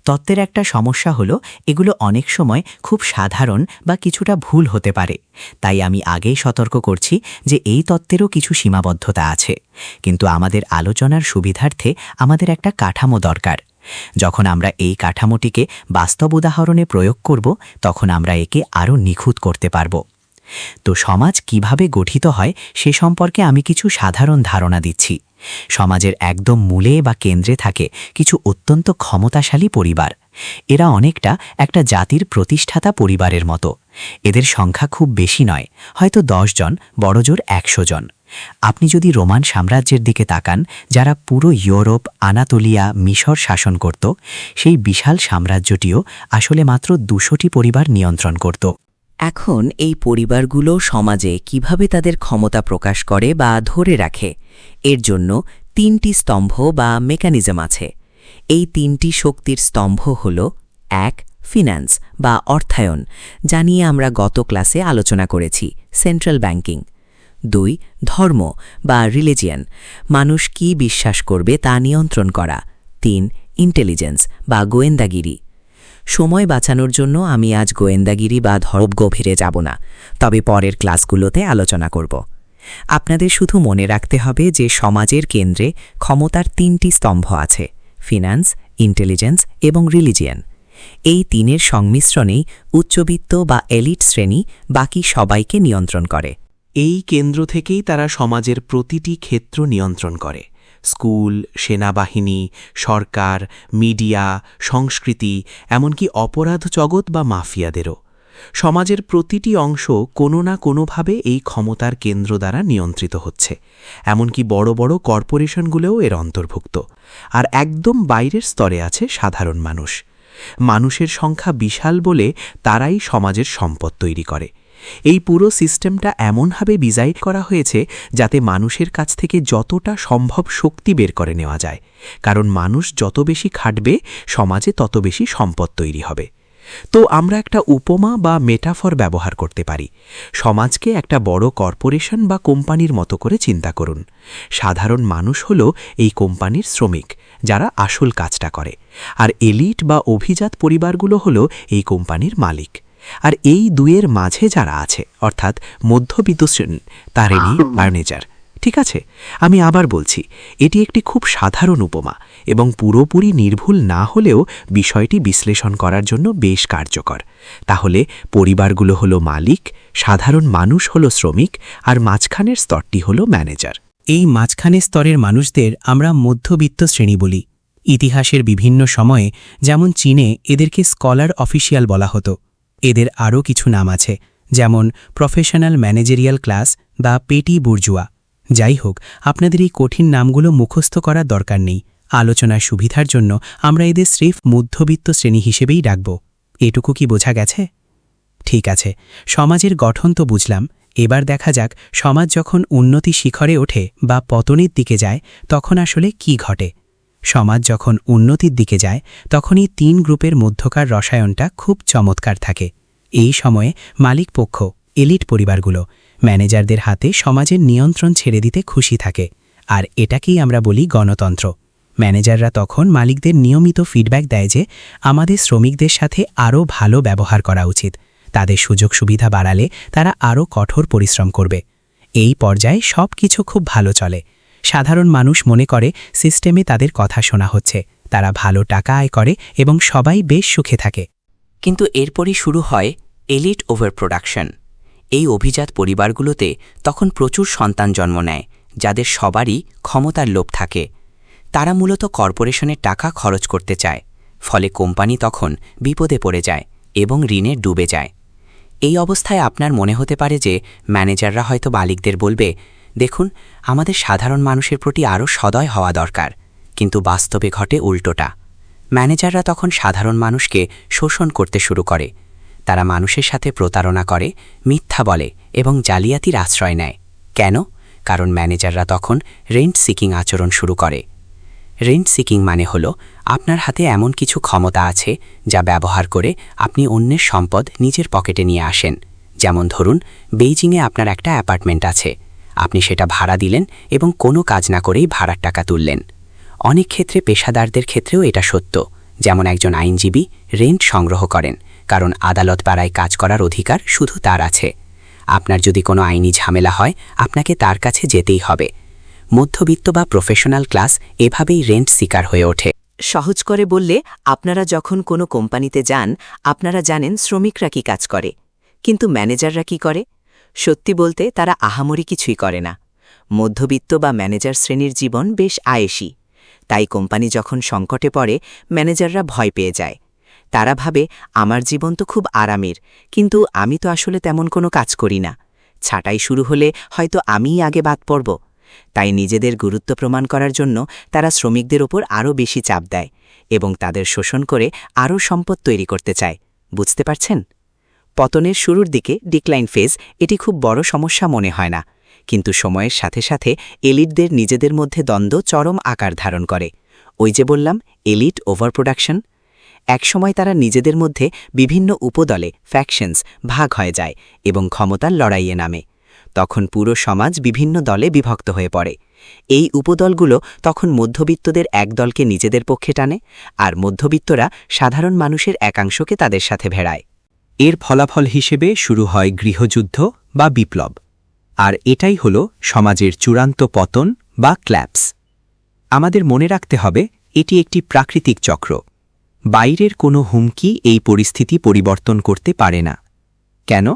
তত্ত্বের একটা সমস্যা হলো এগুলো অনেক সময় খুব সাধারণ বা কিছুটা ভুল হতে পারে। তাই আমি আগেই সতর্ক করছি যে এই তত্ত্বেরও কিছু সীমাবদ্ধতা আছে। কিন্তু আমাদের আলোচনার সুবিধার্থে আমাদের একটা কাঠামো দরকার। যখন আমরা এই কাঠামোটিকে বাস্তব উদাহরণে প্রয়োগ করব, তখন আমরা একে আরও নিখুঁত করতে পারব। তো সমাজ কিভাবে গঠিত হয় সে সম্পর্কে আমি কিছু সাধারণ ধারণা দিচ্ছি। সমাজের একদম মূলে বা কেন্দ্রে থাকে কিছু অত্যন্ত ক্ষমতাশালী পরিবার। এরা অনেকটা একটা জাতির প্রতিষ্ঠাতা পরিবারের মতো। এদের সংখ্যা খুব বেশি নয়, হয়তো 10 জন, বড়জোর 100 জন। আপনি যদি রোমান সাম্রাজ্যের দিকে তাকান, যারা পুরো ইউরোপ, আনাতোলিয়া, মিশর শাসন করত, সেই বিশাল সাম্রাজ্যটিও আসলে মাত্র 200টি পরিবার নিয়ন্ত্রণ করত। এখন এই পরিবারগুলো সমাজে কিভাবে তাদের ক্ষমতা প্রকাশ করে বা ধরে রাখে, এর জন্য 3টি স্তম্ভ বা মেকানিজম আছে। এই 3টি শক্তির স্তম্ভ হল 1. ফিন্যান্স বা অর্থায়ন, যা নিয়ে আমরা গত ক্লাসে আলোচনা করেছি, সেন্ট্রাল ব্যাংকিং। 2. ধর্ম বা রিলিজিয়ান, মানুষ কি বিশ্বাস করবে তা নিয়ন্ত্রণ করা। 3. ইন্টেলিজেন্স বা গোয়েন্দাগিরি। সময় বাঁচানোর জন্য আমি আজ গোয়েন্দাগিরি বা ধর্ম গভীরে যাব না, তবে পরের ক্লাসগুলোতে আলোচনা করব। আপনাদের শুধু মনে রাখতে হবে যে সমাজের কেন্দ্রে ক্ষমতার 3টি স্তম্ভ আছে: ফিন্যান্স, ইন্টেলিজেন্স এবং রিলিজিয়ান। এই 3-এর সংমিশ্রণেই উচ্চবিত্ত বা এলিট শ্রেণী বাকি সবাইকে নিয়ন্ত্রণ করে। এই কেন্দ্র থেকেই তারা সমাজের প্রতিটি ক্ষেত্র নিয়ন্ত্রণ করে: স্কুল, সেনাবাহিনী, সরকার, মিডিয়া, সংস্কৃতি, এমনকি অপরাধ জগৎ বা মাফিয়াদেরও। সমাজের প্রতিটি অংশ কোনো না কোনোভাবে এই ক্ষমতার কেন্দ্র দ্বারা নিয়ন্ত্রিত হচ্ছে। এমনকি বড় বড় কর্পোরেশনগুলোও এর অন্তর্ভুক্ত। আর একদম বাইরের স্তরে আছে সাধারণ মানুষ। মানুষের সংখ্যা বিশাল বলে তারাই সমাজের সম্পদ তৈরি করে। এই পুরো সিস্টেমটা এমনভাবে ডিজাইন করা হয়েছে যাতে মানুষের কাছ থেকে যতটা সম্ভব শক্তি বের করে নেওয়া যায়, কারণ মানুষ যত বেশি খাটবে সমাজে তত বেশি সম্পদ তৈরি হবে। তো আমরা একটা উপমা বা মেটাফর ব্যবহার করতে পারি। সমাজকে একটা বড় কর্পোরেশন বা কোম্পানির মতো করে চিন্তা করুন। সাধারণ মানুষ হল এই কোম্পানির শ্রমিক, যারা আসল কাজটা করে। আর এলিট বা অভিজাত পরিবারগুলো হল এই কোম্পানির মালিক। আর এই দুয়ের মাঝে যারা আছে, অর্থাৎ মধ্যবিত্ত শ্রেণী, তারেরই ম্যানেজার। ঠিক আছে, আমি আবার বলছি, এটি একটি খুব সাধারণ উপমা এবং পুরোপুরি নির্ভুল না হলেও বিষয়টি বিশ্লেষণ করার জন্য বেশ কার্যকর। তাহলে পরিবারগুলো হলো মালিক, সাধারণ মানুষ হলো শ্রমিক, আর মাঝখানের স্তরটি হলো ম্যানেজার। এই মাঝখানের স্তরের মানুষদের আমরা মধ্যবিত্ত শ্রেণী বলি। ইতিহাসের বিভিন্ন সময়ে, যেমন চীনে এদেরকে স্কলার অফিসিয়াল বলা হতো। এদের আরও কিছু নাম আছে, যেমন প্রফেশনাল ম্যানেজেরিয়াল ক্লাস বা পেটি বুর্জুয়া। যাই হোক, আপনাদের এই কঠিন নামগুলো মুখস্থ করার দরকার নেই। আলোচনার সুবিধার জন্য আমরা এদের স্রেফ মধ্যবিত্ত শ্রেণী হিসেবেই ডাকব। এটুকু কি বোঝা গেছে? ঠিক আছে, সমাজের গঠন তো বুঝলাম। এবার দেখা যাক সমাজ যখন উন্নতি শিখরে ওঠে বা পতনের দিকে যায় তখন আসলে কি ঘটে। সমাজ যখন উন্নতির দিকে যায় তখনই 3 গ্রুপের মধ্যকার রসায়নটা খুব চমৎকার থাকে। এই সময়ে মালিক পক্ষ, এলিট পরিবারগুলো ম্যানেজারদের হাতে সমাজের নিয়ন্ত্রণ ছেড়ে দিতে খুশি থাকে। আর এটাকেই আমরা বলি গণতন্ত্র। ম্যানেজাররা তখন মালিকদের নিয়মিত ফিডব্যাক দেয় যে আমাদের শ্রমিকদের সাথে আরও ভালো ব্যবহার করা উচিত। তাদের সুযোগ সুবিধা বাড়ালে তারা আরও কঠোর পরিশ্রম করবে। এই পর্যায়ে সব কিছু খুব ভালো চলে। সাধারণ মানুষ মনে করে সিস্টেমে তাদের কথা শোনা হচ্ছে, তারা ভালো টাকা আয় করে এবং সবাই বেশ সুখে থাকে। কিন্তু এরপরই শুরু হয় এলিট ওভার প্রোডাকশন। এই অভিজাত পরিবারগুলোতে তখন প্রচুর সন্তান জন্ম নেয়, যাদের সবারই ক্ষমতার লোভ থাকে। তারা মূলত কর্পোরেশনের টাকা খরচ করতে চায়, ফলে কোম্পানি তখন বিপদে পড়ে যায় এবং ঋণে ডুবে যায়। এই অবস্থায় আপনার মনে হতে পারে যে ম্যানেজাররা হয়তো মালিকদের বলবে, দেখুন, আমাদের সাধারণ মানুষের প্রতি আরও সদয় হওয়া দরকার। কিন্তু বাস্তবে ঘটে উল্টোটা। ম্যানেজাররা তখন সাধারণ মানুষকে শোষণ করতে শুরু করে। তারা মানুষের সাথে প্রতারণা করে, মিথ্যা বলে এবং জালিয়াতির আশ্রয় নেয়। কেন? কারণ ম্যানেজাররা তখন রেন্ট সিকিং আচরণ শুরু করে। রেন্ট সিকিং মানে হলো আপনার হাতে এমন কিছু ক্ষমতা আছে যা ব্যবহার করে আপনি অন্যের সম্পদ নিজের পকেটে নিয়ে আসেন। যেমন ধরুন, বেইজিংয়ে আপনার একটা অ্যাপার্টমেন্ট আছে, আপনি সেটা ভাড়া দিলেন এবং কোনো কাজ না করেই ভাড়ার টাকা তুললেন। অনেক ক্ষেত্রে পেশাদারদের ক্ষেত্রেও এটা সত্য। যেমন একজন আইনজীবী রেন্ট সংগ্রহ করেন, কারণ আদালত পাড়ায় কাজ করার অধিকার শুধু তার আছে। আপনার যদি কোনো আইনি ঝামেলা হয়, আপনাকে তার কাছে যেতেই হবে। মধ্যবিত্ত বা প্রফেশনাল ক্লাস এভাবেই রেন্ট শিকার হয়ে ওঠে। সহজ করে বললে, আপনারা যখন কোনো কোম্পানিতে যান, আপনারা জানেন শ্রমিকরা কি কাজ করে, কিন্তু ম্যানেজাররা কি করে? সত্যি বলতে তারা আহামরি কিছুই করে না। মধ্যবিত্ত বা ম্যানেজার শ্রেণীর জীবন বেশ আয়েশি। তাই কোম্পানি যখন সংকটে পড়ে, ম্যানেজাররা ভয় পেয়ে যায়। তারা ভাবে, আমার জীবন তো খুব আরামের, কিন্তু আমি তো আসলে তেমন কোনো কাজ করি না। ছাঁটাই শুরু হলে হয়তো আমিই আগে বাদ পড়ব। তাই নিজেদের গুরুত্ব প্রমাণ করার জন্য তারা শ্রমিকদের ওপর আরও বেশি চাপ দেয় এবং তাদের শোষণ করে আরও সম্পদ তৈরি করতে চায়। বুঝতে পারছেন? পতনের শুরুর দিকে ডিক্লাইন ফেজ, এটি খুব বড় সমস্যা মনে হয় না, কিন্তু সময়ের সাথে সাথে এলিটদের নিজেদের মধ্যে দ্বন্দ্ব চরম আকার ধারণ করে। ওই যে বললাম, এলিট ওভার প্রোডাকশন। একসময় তারা নিজেদের মধ্যে বিভিন্ন উপদলে ফ্যাকশনস ভাগ হয়ে যায় এবং ক্ষমতার লড়াইয়ে নামে। তখন পুরো সমাজ বিভিন্ন দলে বিভক্ত হয়ে পড়ে। এই উপদলগুলো তখন মধ্যবিত্তদের এক দলকে নিজেদের পক্ষে টানে, আর মধ্যবিত্তরা সাধারণ মানুষের একাংশকে তাদের সাথে ভেড়ায়। এর ফলাফল হিসেবে শুরু হয় গৃহযুদ্ধ বা বিপ্লব। আর এটাই হল সমাজের চূড়ান্ত পতন বা ক্ল্যাপস। আমাদের মনে রাখতে হবে, এটি একটি প্রাকৃতিক চক্র। বাইরের কোনো হুমকি এই পরিস্থিতি পরিবর্তন করতে পারে না। কেন?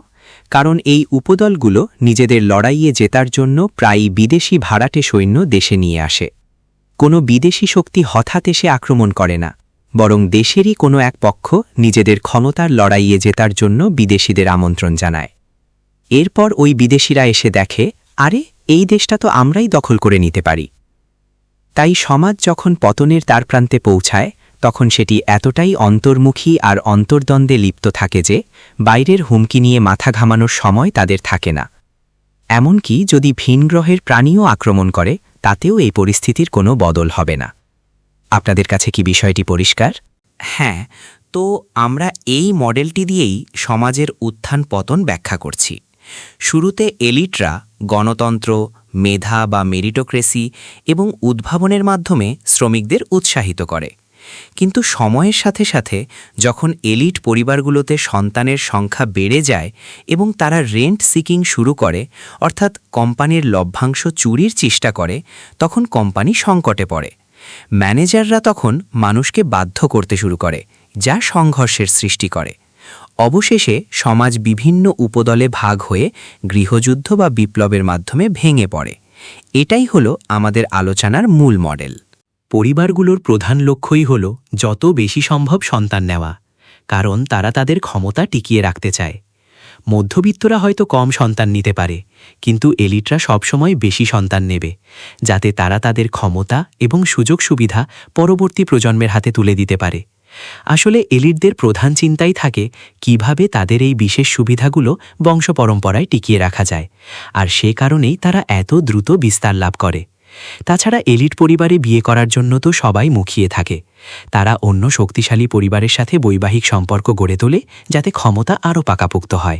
কারণ এই উপদলগুলো নিজেদের লড়াইয়ে জেতার জন্য প্রায়ই বিদেশি ভাড়াটে সৈন্য দেশে নিয়ে আসে। কোনো বিদেশি শক্তি হঠাৎ এসে আক্রমণ করে না, বরং দেশেরই কোনো এক পক্ষ নিজেদের ক্ষমতার লড়াইয়ে জেতার জন্য বিদেশিদের আমন্ত্রণ জানায়। এরপর ওই বিদেশিরা এসে দেখে, আরে, এই দেশটা তো আমরাই দখল করে নিতে পারি। তাই সমাজ যখন পতনের দ্বারপ্রান্তে পৌঁছায়, তখন সেটি এতটাই অন্তর্মুখী আর অন্তর্দ্বন্দ্বে লিপ্ত থাকে যে বাইরের হুমকি নিয়ে মাথা ঘামানোর সময় তাদের থাকে না। এমনকি যদি ভিনগ্রহের প্রাণীও আক্রমণ করে, তাতেও এই পরিস্থিতির কোনো বদল হবে না। আপনাদের কাছে কি বিষয়টি পরিষ্কার? হ্যাঁ, তো আমরা এই মডেলটি দিয়েই সমাজের উত্থান পতন ব্যাখ্যা করছি। শুরুতে এলিটরা গণতন্ত্র, মেধা বা মেরিটোক্রেসি এবং উদ্ভাবনের মাধ্যমে শ্রমিকদের উৎসাহিত করে। কিন্তু সময়ের সাথে সাথে যখন এলিট পরিবারগুলোতে সন্তানের সংখ্যা বেড়ে যায় এবং তারা রেন্ট সিকিং শুরু করে, অর্থাৎ কোম্পানির লভ্যাংশ চুরির চেষ্টা করে, তখন কোম্পানি সংকটে পড়ে। ম্যানেজাররা তখন মানুষকে বাধ্য করতে শুরু করে, যা সংঘর্ষের সৃষ্টি করে। অবশেষে সমাজ বিভিন্ন উপদলে ভাগ হয়ে গৃহযুদ্ধ বা বিপ্লবের মাধ্যমে ভেঙে পড়ে। এটাই হলো আমাদের আলোচনার মূল মডেল। পরিবারগুলোর প্রধান লক্ষ্যই হল যত বেশি সম্ভব সন্তান নেওয়া, কারণ তারা তাদের ক্ষমতা টিকিয়ে রাখতে চায়। মধ্যবিত্তরা হয়তো কম সন্তান নিতে পারে, কিন্তু এলিটরা সবসময় বেশি সন্তান নেবে, যাতে তারা তাদের ক্ষমতা এবং সুযোগ সুবিধা পরবর্তী প্রজন্মের হাতে তুলে দিতে পারে। আসলে এলিটদের প্রধান চিন্তাই থাকে কিভাবে তাদের এই বিশেষ সুবিধাগুলো বংশপরম্পরায় টিকিয়ে রাখা যায়, আর সে কারণেই তারা এত দ্রুত বিস্তার লাভ করে। তাছাড়া এলিট পরিবারে বিয়ে করার জন্য তো সবাই মুখিয়ে থাকে। তারা অন্য শক্তিশালী পরিবারের সাথে বৈবাহিক সম্পর্ক গড়ে তোলে, যাতে ক্ষমতা আরও পাকাপোক্ত হয়।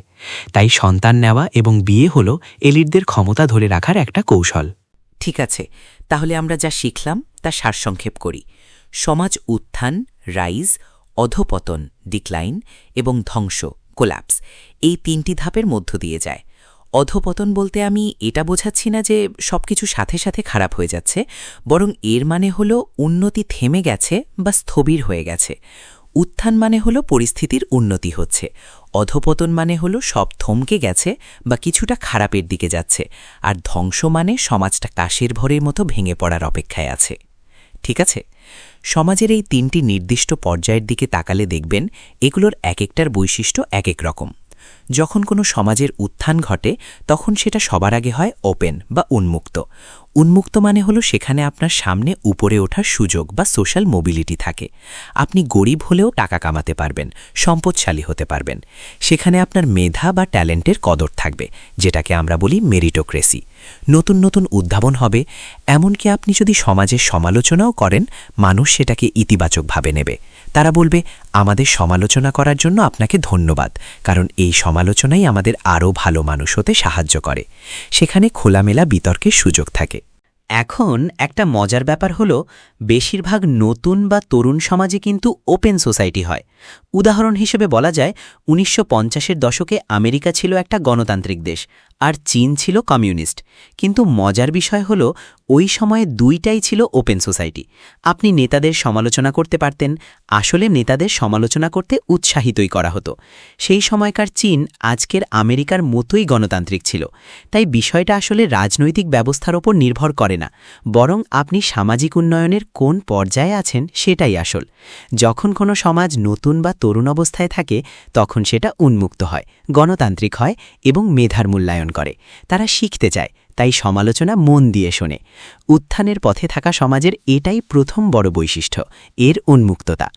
তাই সন্তান নেওয়া এবং বিয়ে হল এলিটদের ক্ষমতা ধরে রাখার একটা কৌশল। ঠিক আছে, তাহলে আমরা যা শিখলাম তা সারসংক্ষেপ করি। সমাজ উত্থান, রাইজ, অধপতন, ডিক্লাইন এবং ধ্বংস, কোল্যাপস, এই তিনটি ধাপের মধ্য দিয়ে যায়। অধপতন বলতে আমি এটা বোঝাচ্ছি না যে সবকিছু সাথে সাথে খারাপ হয়ে যাচ্ছে, বরং এর মানে হলো উন্নতি থেমে গেছে বা স্থবির হয়ে গেছে। উত্থান মানে হলো পরিস্থিতির উন্নতি হচ্ছে, অধপতন মানে হলো সব থমকে গেছে বা কিছুটা খারাপের দিকে যাচ্ছে, আর ধ্বংস মানে সমাজটা কাশের ভরের মতো ভেঙে পড়ার অপেক্ষায় আছে। ঠিক আছে? সমাজের এই তিনটি নির্দিষ্ট পর্যায়ের দিকে তাকালে দেখবেন এগুলোর এক একটার বৈশিষ্ট্য এক এক রকম। যখন কোনো সমাজের উত্থান ঘটে তখন সেটা সবার আগে হয় ওপেন বা উন্মুক্ত। উন্মুক্ত মানে হলো সেখানে আপনার সামনে উপরে ওঠার সুযোগ বা সোশ্যাল মোবিলিটি থাকে। আপনি গরিব হলেও টাকা কামাতে পারবেন, সম্পদশালী হতে পারবেন। সেখানে আপনার মেধা বা ট্যালেন্টের কদর থাকবে, যেটাকে আমরা বলি মেরিটোক্রেসি। নতুন নতুন উদ্ভাবন হবে, এমনকি আপনি যদি সমাজের সমালোচনাও করেন, মানুষ সেটাকে ইতিবাচকভাবে নেবে। তারা বলবে, আমাদের সমালোচনা করার জন্য আপনাকে ধন্যবাদ, কারণ এই সমালোচনাই আমাদের আরও ভালো মানুষ হতে সাহায্য করে। সেখানে খোলামেলা বিতর্কের সুযোগ থাকে। এখন একটা মজার ব্যাপার হলো, বেশিরভাগ নতুন বা তরুণ সমাজে কিন্তু ওপেন সোসাইটি হয়। উদাহরণ হিসেবে বলা যায় ১৯৫০-এর দশকে আমেরিকা ছিল একটা গণতান্ত্রিক দেশ, আর চীন ছিল কমিউনিস্ট। কিন্তু মজার বিষয় হলো, ওই সময়ে দুইটাই ছিল ওপেন সোসাইটি। আপনি নেতাদের সমালোচনা করতে পারতেন, আসলে নেতাদের সমালোচনা করতে উৎসাহিতই করা হতো। সেই সময়কার চীন আজকের আমেরিকার মতোই গণতান্ত্রিক ছিল। তাই বিষয়টা আসলে রাজনৈতিক ব্যবস্থার ওপর নির্ভর করে না, বরং আপনি সামাজিক উন্নয়নের কোন পর্যায়ে আছেন সেটাই আসল। যখন কোনো সমাজ নতুন বা তরুণ অবস্থায় থাকে, তখন সেটা উন্মুক্ত হয়, গণতান্ত্রিক হয় এবং মেধার মূল্যায়ন করে। তারা শিখতে চায়, তাই সমালোচনা মন দিয়ে শোনে। উত্থানের পথে থাকা সমাজের এটাই প্রথম বড় বৈশিষ্ট্য, এর উন্মুক্ততা।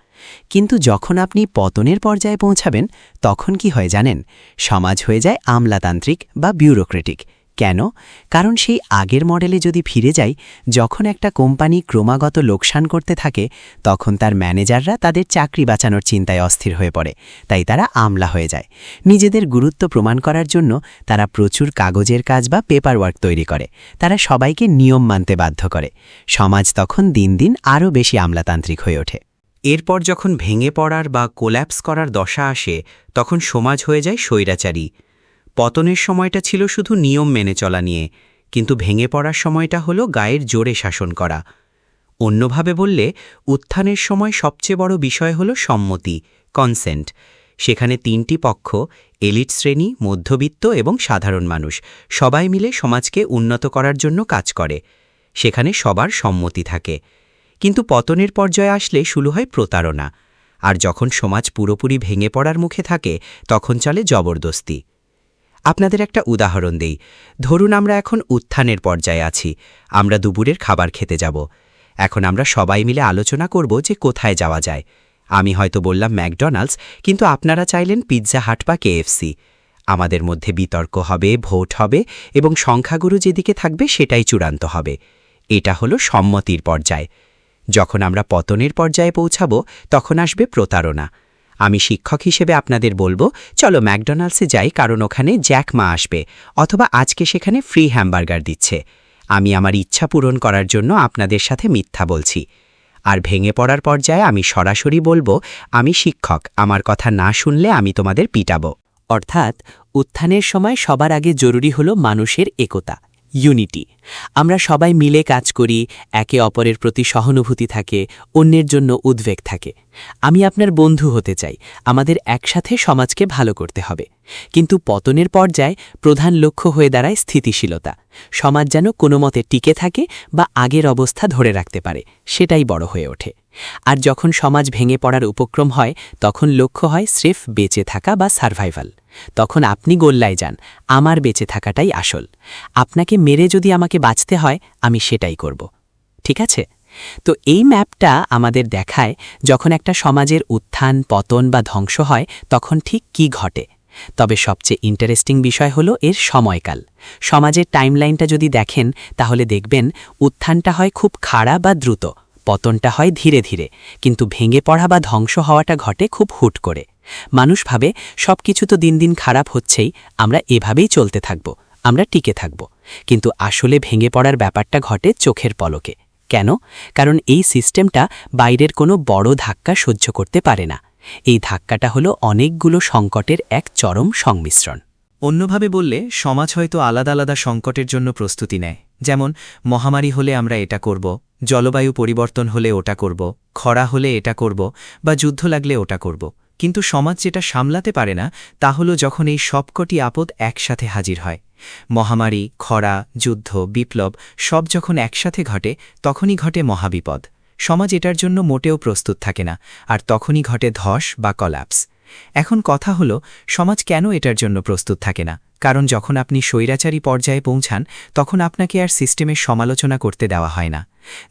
কিন্তু যখন আপনি পতনের পর্যায়ে পৌঁছাবেন, তখন কি হয় জানেন? সমাজ হয়ে যায় আমলাতান্ত্রিক বা বিউরোক্রেটিক। কেন? কারণ সেই আগের মডেলে যদি ফিরে যাই, যখন একটা কোম্পানি ক্রমাগত লোকসান করতে থাকে, তখন তার ম্যানেজাররা তাদের চাকরি বাঁচানোর চিন্তায় অস্থির হয়ে পড়ে। তাই তারা আমলা হয়ে যায়। নিজেদের গুরুত্ব প্রমাণ করার জন্য তারা প্রচুর কাগজের কাজ বা পেপার ওয়ার্ক তৈরি করে। তারা সবাইকে নিয়ম মানতে বাধ্য করে। সমাজ তখন দিন দিন আরও বেশি আমলাতান্ত্রিক হয়ে ওঠে। এরপর যখন ভেঙে পড়ার বা কোল্যাপস করার দশা আসে, তখন সমাজ হয়ে যায় স্বৈরাচারী। পতনের সময়টা ছিল শুধু নিয়ম মেনে চলা নিয়ে, কিন্তু ভেঙে পড়ার সময়টা হলো গায়ের জোরে শাসন করা। অন্যভাবে বললে, উত্থানের সময় সবচেয়ে বড় বিষয় হলো সম্মতি, কনসেন্ট। সেখানে তিনটি পক্ষ, এলিট শ্রেণী, মধ্যবিত্ত এবং সাধারণ মানুষ, সবাই মিলে সমাজকে উন্নত করার জন্য কাজ করে। সেখানে সবার সম্মতি থাকে। কিন্তু পতনের পর্যায়ে আসলে শুরু হয় প্রতারণা। আর যখন সমাজ পুরোপুরি ভেঙে পড়ার মুখে থাকে, তখন চলে জবরদস্তি। আপনাদের একটা উদাহরণ দেই। ধরুন আমরা এখন উত্থানের পর্যায়ে আছি। আমরা দুপুরের খাবার খেতে যাব। এখন আমরা সবাই মিলে আলোচনা করব যে কোথায় যাওয়া যায়। আমি হয়তো বললাম ম্যাকডোনাল্ডস, কিন্তু আপনারা চাইলেন পিৎজা হাট বা কেএফসি। আমাদের মধ্যে বিতর্ক হবে, ভোট হবে, এবং সংখ্যাগুরু যেদিকে থাকবে সেটাই চূড়ান্ত হবে। এটা হলো সম্মতির পর্যায়। যখন আমরা পতনের পর্যায়ে পৌঁছাব, তখন আসবে প্রতারণা। আমি শিক্ষক হিসেবে আপনাদের বলবো, চলো ম্যাকডোনাল্ডসে যাই, কারণ ওখানে জ্যাক মা আসবে, অথবা আজকে সেখানে ফ্রি হ্যামবার্গার দিচ্ছে। আমি আমার ইচ্ছা পূরণ করার জন্য আপনাদের সাথে মিথ্যা বলছি। আর ভেঙে পড়ার পর্যায়ে আমি সরাসরি বলবো, আমি শিক্ষক, আমার কথা না শুনলে আমি তোমাদের পিটাবো। অর্থাৎ উত্থানের সময় সবার আগে জরুরি হলো মানুষের একতা, ইউনিটি। আমরা সবাই মিলে কাজ করি, একে অপরের প্রতি সহানুভূতি থাকে, অন্যের জন্য উদ্বেগ থাকে। আমি আপনার বন্ধু হতে চাই, আমাদের একসাথে সমাজকে ভালো করতে হবে। কিন্তু পতনের পর্যায়ে প্রধান লক্ষ্য হয়ে দাঁড়ায় স্থিতিশীলতা। সমাজ যেন কোনো মতে টিকে থাকে বা আগের অবস্থা ধরে রাখতে পারে, সেটাই বড় হয়ে ওঠে। আর যখন সমাজ ভেঙে পড়ার উপক্রম হয়, তখন লক্ষ্য হয় স্রেফ বেঁচে থাকা বা সার্ভাইভাল। তখন আপনি গোল্লায় যান, আমার বেঁচে থাকাটাই আসল। আপনাকে মেরে যদি আমাকে বাঁচতে হয়, আমি সেটাই করব। ঠিক আছে? তো এই ম্যাপটা আমাদের দেখায়, যখন একটা সমাজের উত্থান, পতন বা ধ্বংস হয়, তখন ঠিক কি ঘটে। তবে সবচেয়ে ইন্টারেস্টিং বিষয় হলো এর সময়কাল। সমাজের টাইমলাইনটা যদি দেখেন, তাহলে দেখবেন উত্থানটা হয় খুব খাড়া বা দ্রুত, পতনটা হয় ধীরে ধীরে, কিন্তু ভেঙে পড়া বা ধ্বংস হওয়াটা ঘটে খুব হুট করে। মানুষ ভাবে সবকিছু তো দিন দিন খারাপ হচ্ছেই, আমরা এভাবেই চলতে থাকব, আমরা টিকে থাকব। কিন্তু আসলে ভেঙে পড়ার ব্যাপারটা ঘটে চোখের পলকে। কেন? কারণ এই সিস্টেমটা বাইরের কোনো বড় ধাক্কা সহ্য করতে পারে না। এই ধাক্কাটা হলো অনেকগুলো সংকটের এক চরম সংমিশ্রণ। অন্যভাবে বললে, সমাজ হয়তো আলাদা আলাদা সংকটের জন্য প্রস্তুতি নেয়। যেমন মহামারী হলে আমরা এটা করব, জলবায়ু পরিবর্তন হলে ওটা করব, খরা হলে এটা করব, বা যুদ্ধ লাগলে ওটা করব। কিন্তু সমাজ যেটা সামলাতে পারে না, তা হলো যখন এই সবকটি আপদ একসাথে হাজির হয়। মহামারী, খরা, যুদ্ধ, বিপ্লব সব যখন একসাথে ঘটে, তখনই ঘটে মহাবিপদ। সমাজ এটার জন্য মোটেও প্রস্তুত থাকে না, আর তখনই ঘটে ধস বা কলাপস। এখন কথা হলো, সমাজ কেন এটার জন্য প্রস্তুত থাকে না? কারণ যখন আপনি স্বৈরাচারী পর্যায়ে পৌঁছান তখন আপনাকে আর সিস্টেমের সমালোচনা করতে দেওয়া হয় না।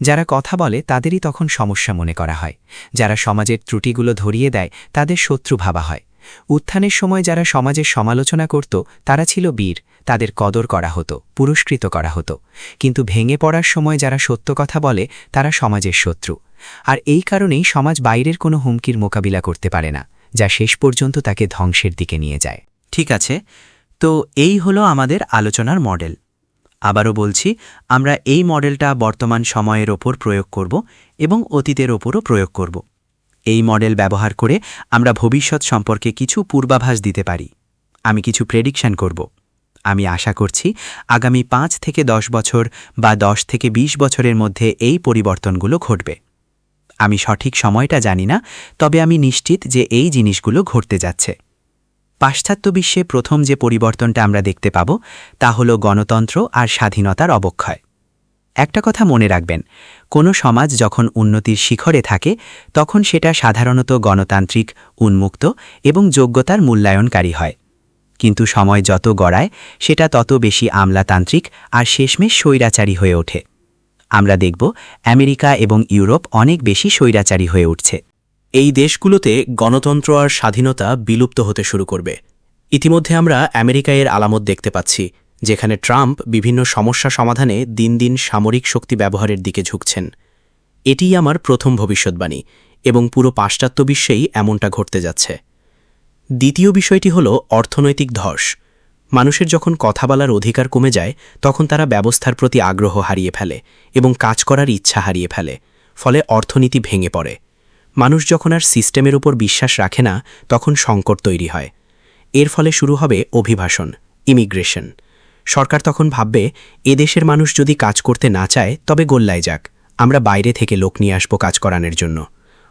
যারা কথা বলে তাদেরই তখন সমস্যা মনে করা হয়। যারা সমাজের ত্রুটিগুলো ধরিয়ে দেয় তাদের শত্রু ভাবা হয়। উত্থানের সময় যারা সমাজের সমালোচনা করত তারা ছিল বীর, তাদের কদর করা হতো, পুরস্কৃত করা হতো। কিন্তু ভেঙে পড়ার সময় যারা সত্য কথা বলে তারা সমাজের শত্রু। আর এই কারণেই সমাজ বাইরের কোনো হুমকির মোকাবিলা করতে পারে না, যা শেষ পর্যন্ত তাকে ধ্বংসের দিকে নিয়ে যায়। ঠিক আছে, তো এই হলো আমাদের আলোচনার মডেল। আবারও বলছি, আমরা এই মডেলটা বর্তমান সময়ের ওপর প্রয়োগ করব এবং অতীতের ওপরও প্রয়োগ করব। এই মডেল ব্যবহার করে আমরা ভবিষ্যৎ সম্পর্কে কিছু পূর্বাভাস দিতে পারি। আমি কিছু প্রেডিকশন করব। আমি আশা করছি আগামী 5 থেকে 10 বছর বা 10 থেকে 20 বছরের মধ্যে এই পরিবর্তনগুলো ঘটবে। আমি সঠিক সময়টা জানি না, তবে আমি নিশ্চিত যে এই জিনিসগুলো ঘটতে যাচ্ছে। পাশ্চাত্য বিশ্বে প্রথম যে পরিবর্তনটা আমরা দেখতে পাব তা হল গণতন্ত্র আর স্বাধীনতার অবক্ষয়। একটা কথা মনে রাখবেন, কোনো সমাজ যখন উন্নতির শিখরে থাকে তখন সেটা সাধারণত গণতান্ত্রিক, উন্মুক্ত এবং যোগ্যতার মূল্যায়নকারী হয়। কিন্তু সময় যত গড়ায় সেটা তত বেশি আমলাতান্ত্রিক আর শেষমেশ স্বৈরাচারী হয়ে ওঠে। আমরা দেখব আমেরিকা এবং ইউরোপ অনেক বেশি স্বৈরাচারী হয়ে উঠছে। এই দেশগুলোতে গণতন্ত্র আর স্বাধীনতা বিলুপ্ত হতে শুরু করবে। ইতিমধ্যে আমরা আমেরিকায় এর আলামত দেখতে পাচ্ছি, যেখানে ট্রাম্প বিভিন্ন সমস্যা সমাধানে দিন দিন সামরিক শক্তি ব্যবহারের দিকে ঝুঁকছেন। এটিই আমার প্রথম ভবিষ্যৎবাণী এবং পুরো পাশ্চাত্য বিশ্বেই এমনটা ঘটতে যাচ্ছে। দ্বিতীয় বিষয়টি হল অর্থনৈতিক ধস। মানুষের যখন কথা বলার অধিকার কমে যায় তখন তারা ব্যবস্থার প্রতি আগ্রহ হারিয়ে ফেলে এবং কাজ করার ইচ্ছা হারিয়ে ফেলে, ফলে অর্থনীতি ভেঙে পড়ে। মানুষ যখন আর সিস্টেমের উপর বিশ্বাস রাখে না তখন সংকট তৈরি হয়। এর ফলে শুরু হবে অভিবাসন, ইমিগ্রেশন। সরকার তখন ভাববে, এদেশের মানুষ যদি কাজ করতে না চায় তবে গোল্লায় যাক, আমরা বাইরে থেকে লোক নিয়ে আসব কাজ করানোর জন্য।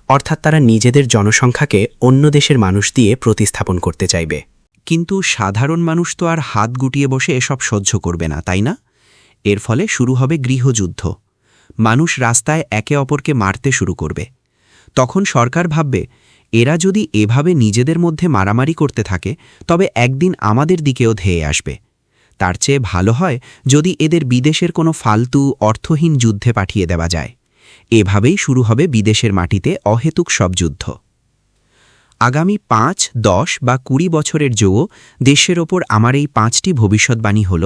অর্থাৎ তারা নিজেদের জনসংখ্যাকে অন্য দেশের মানুষ দিয়ে প্রতিস্থাপন করতে চাইবে। কিন্তু সাধারণ মানুষ তো আর হাত গুটিয়ে বসে এসব সহ্য করবে না, তাই না? এর ফলে শুরু হবে গৃহযুদ্ধ। মানুষ রাস্তায় একে অপরকে মারতে শুরু করবে। তখন সরকার ভাববে, এরা যদি এভাবে নিজেদের মধ্যে মারামারি করতে থাকে তবে একদিন আমাদের দিকেও ধেয়ে আসবে। তার চেয়ে ভালো হয় যদি এদের বিদেশের কোনো ফালতু অর্থহীন যুদ্ধে পাঠিয়ে দেওয়া যায়। এভাবেই শুরু হবে বিদেশের মাটিতে অহেতুক সব যুদ্ধ। আগামী 5, 10 বা 20 বছরের জোও দেশের ওপর আমার এই 5টি ভবিষ্যৎবাণী হল: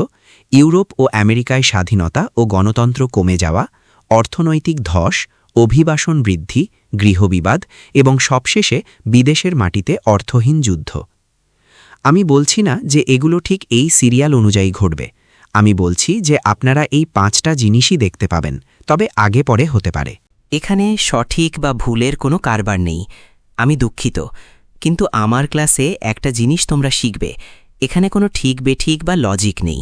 ইউরোপ ও আমেরিকায় স্বাধীনতা ও গণতন্ত্র কমে যাওয়া, অর্থনৈতিক ধস, অভিবাসন বৃদ্ধি, গৃহবিবাদ এবং সবশেষে বিদেশের মাটিতে অর্থহীন যুদ্ধ। আমি বলছি না যে এগুলো ঠিক এই সিরিয়াল অনুযায়ী ঘটবে। আমি বলছি যে আপনারা এই 5টা জিনিসই দেখতে পাবেন, তবে আগে পরে হতে পারে। এখানে সঠিক বা ভুলের কোনো কারবার নেই। আমি দুঃখিত, কিন্তু আমার ক্লাসে একটা জিনিস তোমরা শিখবে, এখানে কোনো ঠিক বেঠিক বা লজিক নেই।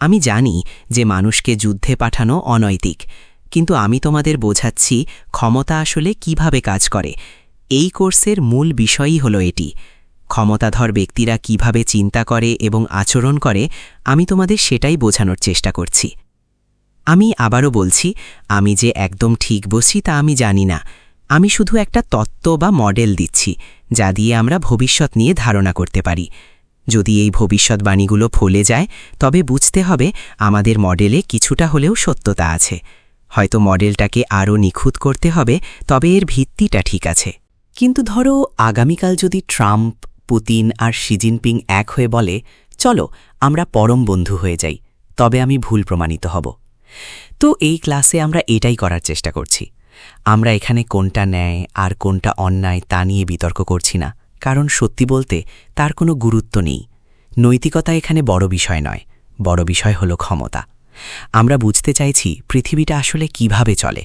আমি জানি যে মানুষকে যুদ্ধে পাঠানো অনৈতিক, কিন্তু আমি তোমাদের বোঝাচ্ছি ক্ষমতা আসলে কিভাবে কাজ করে। এই কোর্সের মূল বিষয়ই হলো এটি। ক্ষমতাধর ব্যক্তিরা কিভাবে চিন্তা করে এবং আচরণ করে, আমি তোমাদের সেটাই বোঝানোর চেষ্টা করছি। আমি আবারও বলছি, আমি যে একদম ঠিক বলছি তা আমি জানি না। আমি শুধু একটা তত্ত্ব বা মডেল দিচ্ছি, যা দিয়ে আমরা ভবিষ্যৎ নিয়ে ধারণা করতে পারি। যদি এই ভবিষ্যৎবাণীগুলো ফলে যায় তবে বুঝতে হবে আমাদের মডেলে কিছুটা হলেও সত্যতা আছে। হয়তো মডেলটাকে আরও নিখুঁত করতে হবে, তবে এর ভিত্তিটা ঠিক আছে। কিন্তু ধরো আগামীকাল যদি ট্রাম্প, পুতিন আর শি জিনপিং এক হয়ে বলে, চলো আমরা পরম বন্ধু হয়ে যাই, তবে আমি ভুল প্রমাণিত হব। তো এই ক্লাসে আমরা এটাই করার চেষ্টা করছি। আমরা এখানে কোনটা ন্যায় আর কোনটা অন্যায় তা নিয়ে বিতর্ক করছি না, কারণ সত্যি বলতে তার কোনো গুরুত্ব নেই। নৈতিকতা এখানে বড় বিষয় নয়, বড় বিষয় হলো ক্ষমতা। আমরা বুঝতে চাইছি পৃথিবীটা আসলে কিভাবে চলে।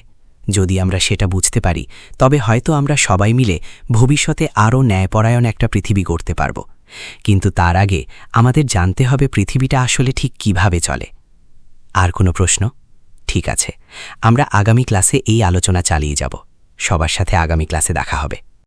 যদি আমরা সেটা বুঝতে পারি তবে হয়তো আমরা সবাই মিলে ভবিষ্যতে আরও ন্যায়পরায়ণ একটা পৃথিবী গড়তে পারব। কিন্তু তার আগে আমাদের জানতে হবে পৃথিবীটা আসলে ঠিক কিভাবে চলে। আর কোনো প্রশ্ন? ঠিক আছে, আমরা আগামী ক্লাসে এই আলোচনা চালিয়ে যাব। সবার সাথে আগামী ক্লাসে দেখা হবে।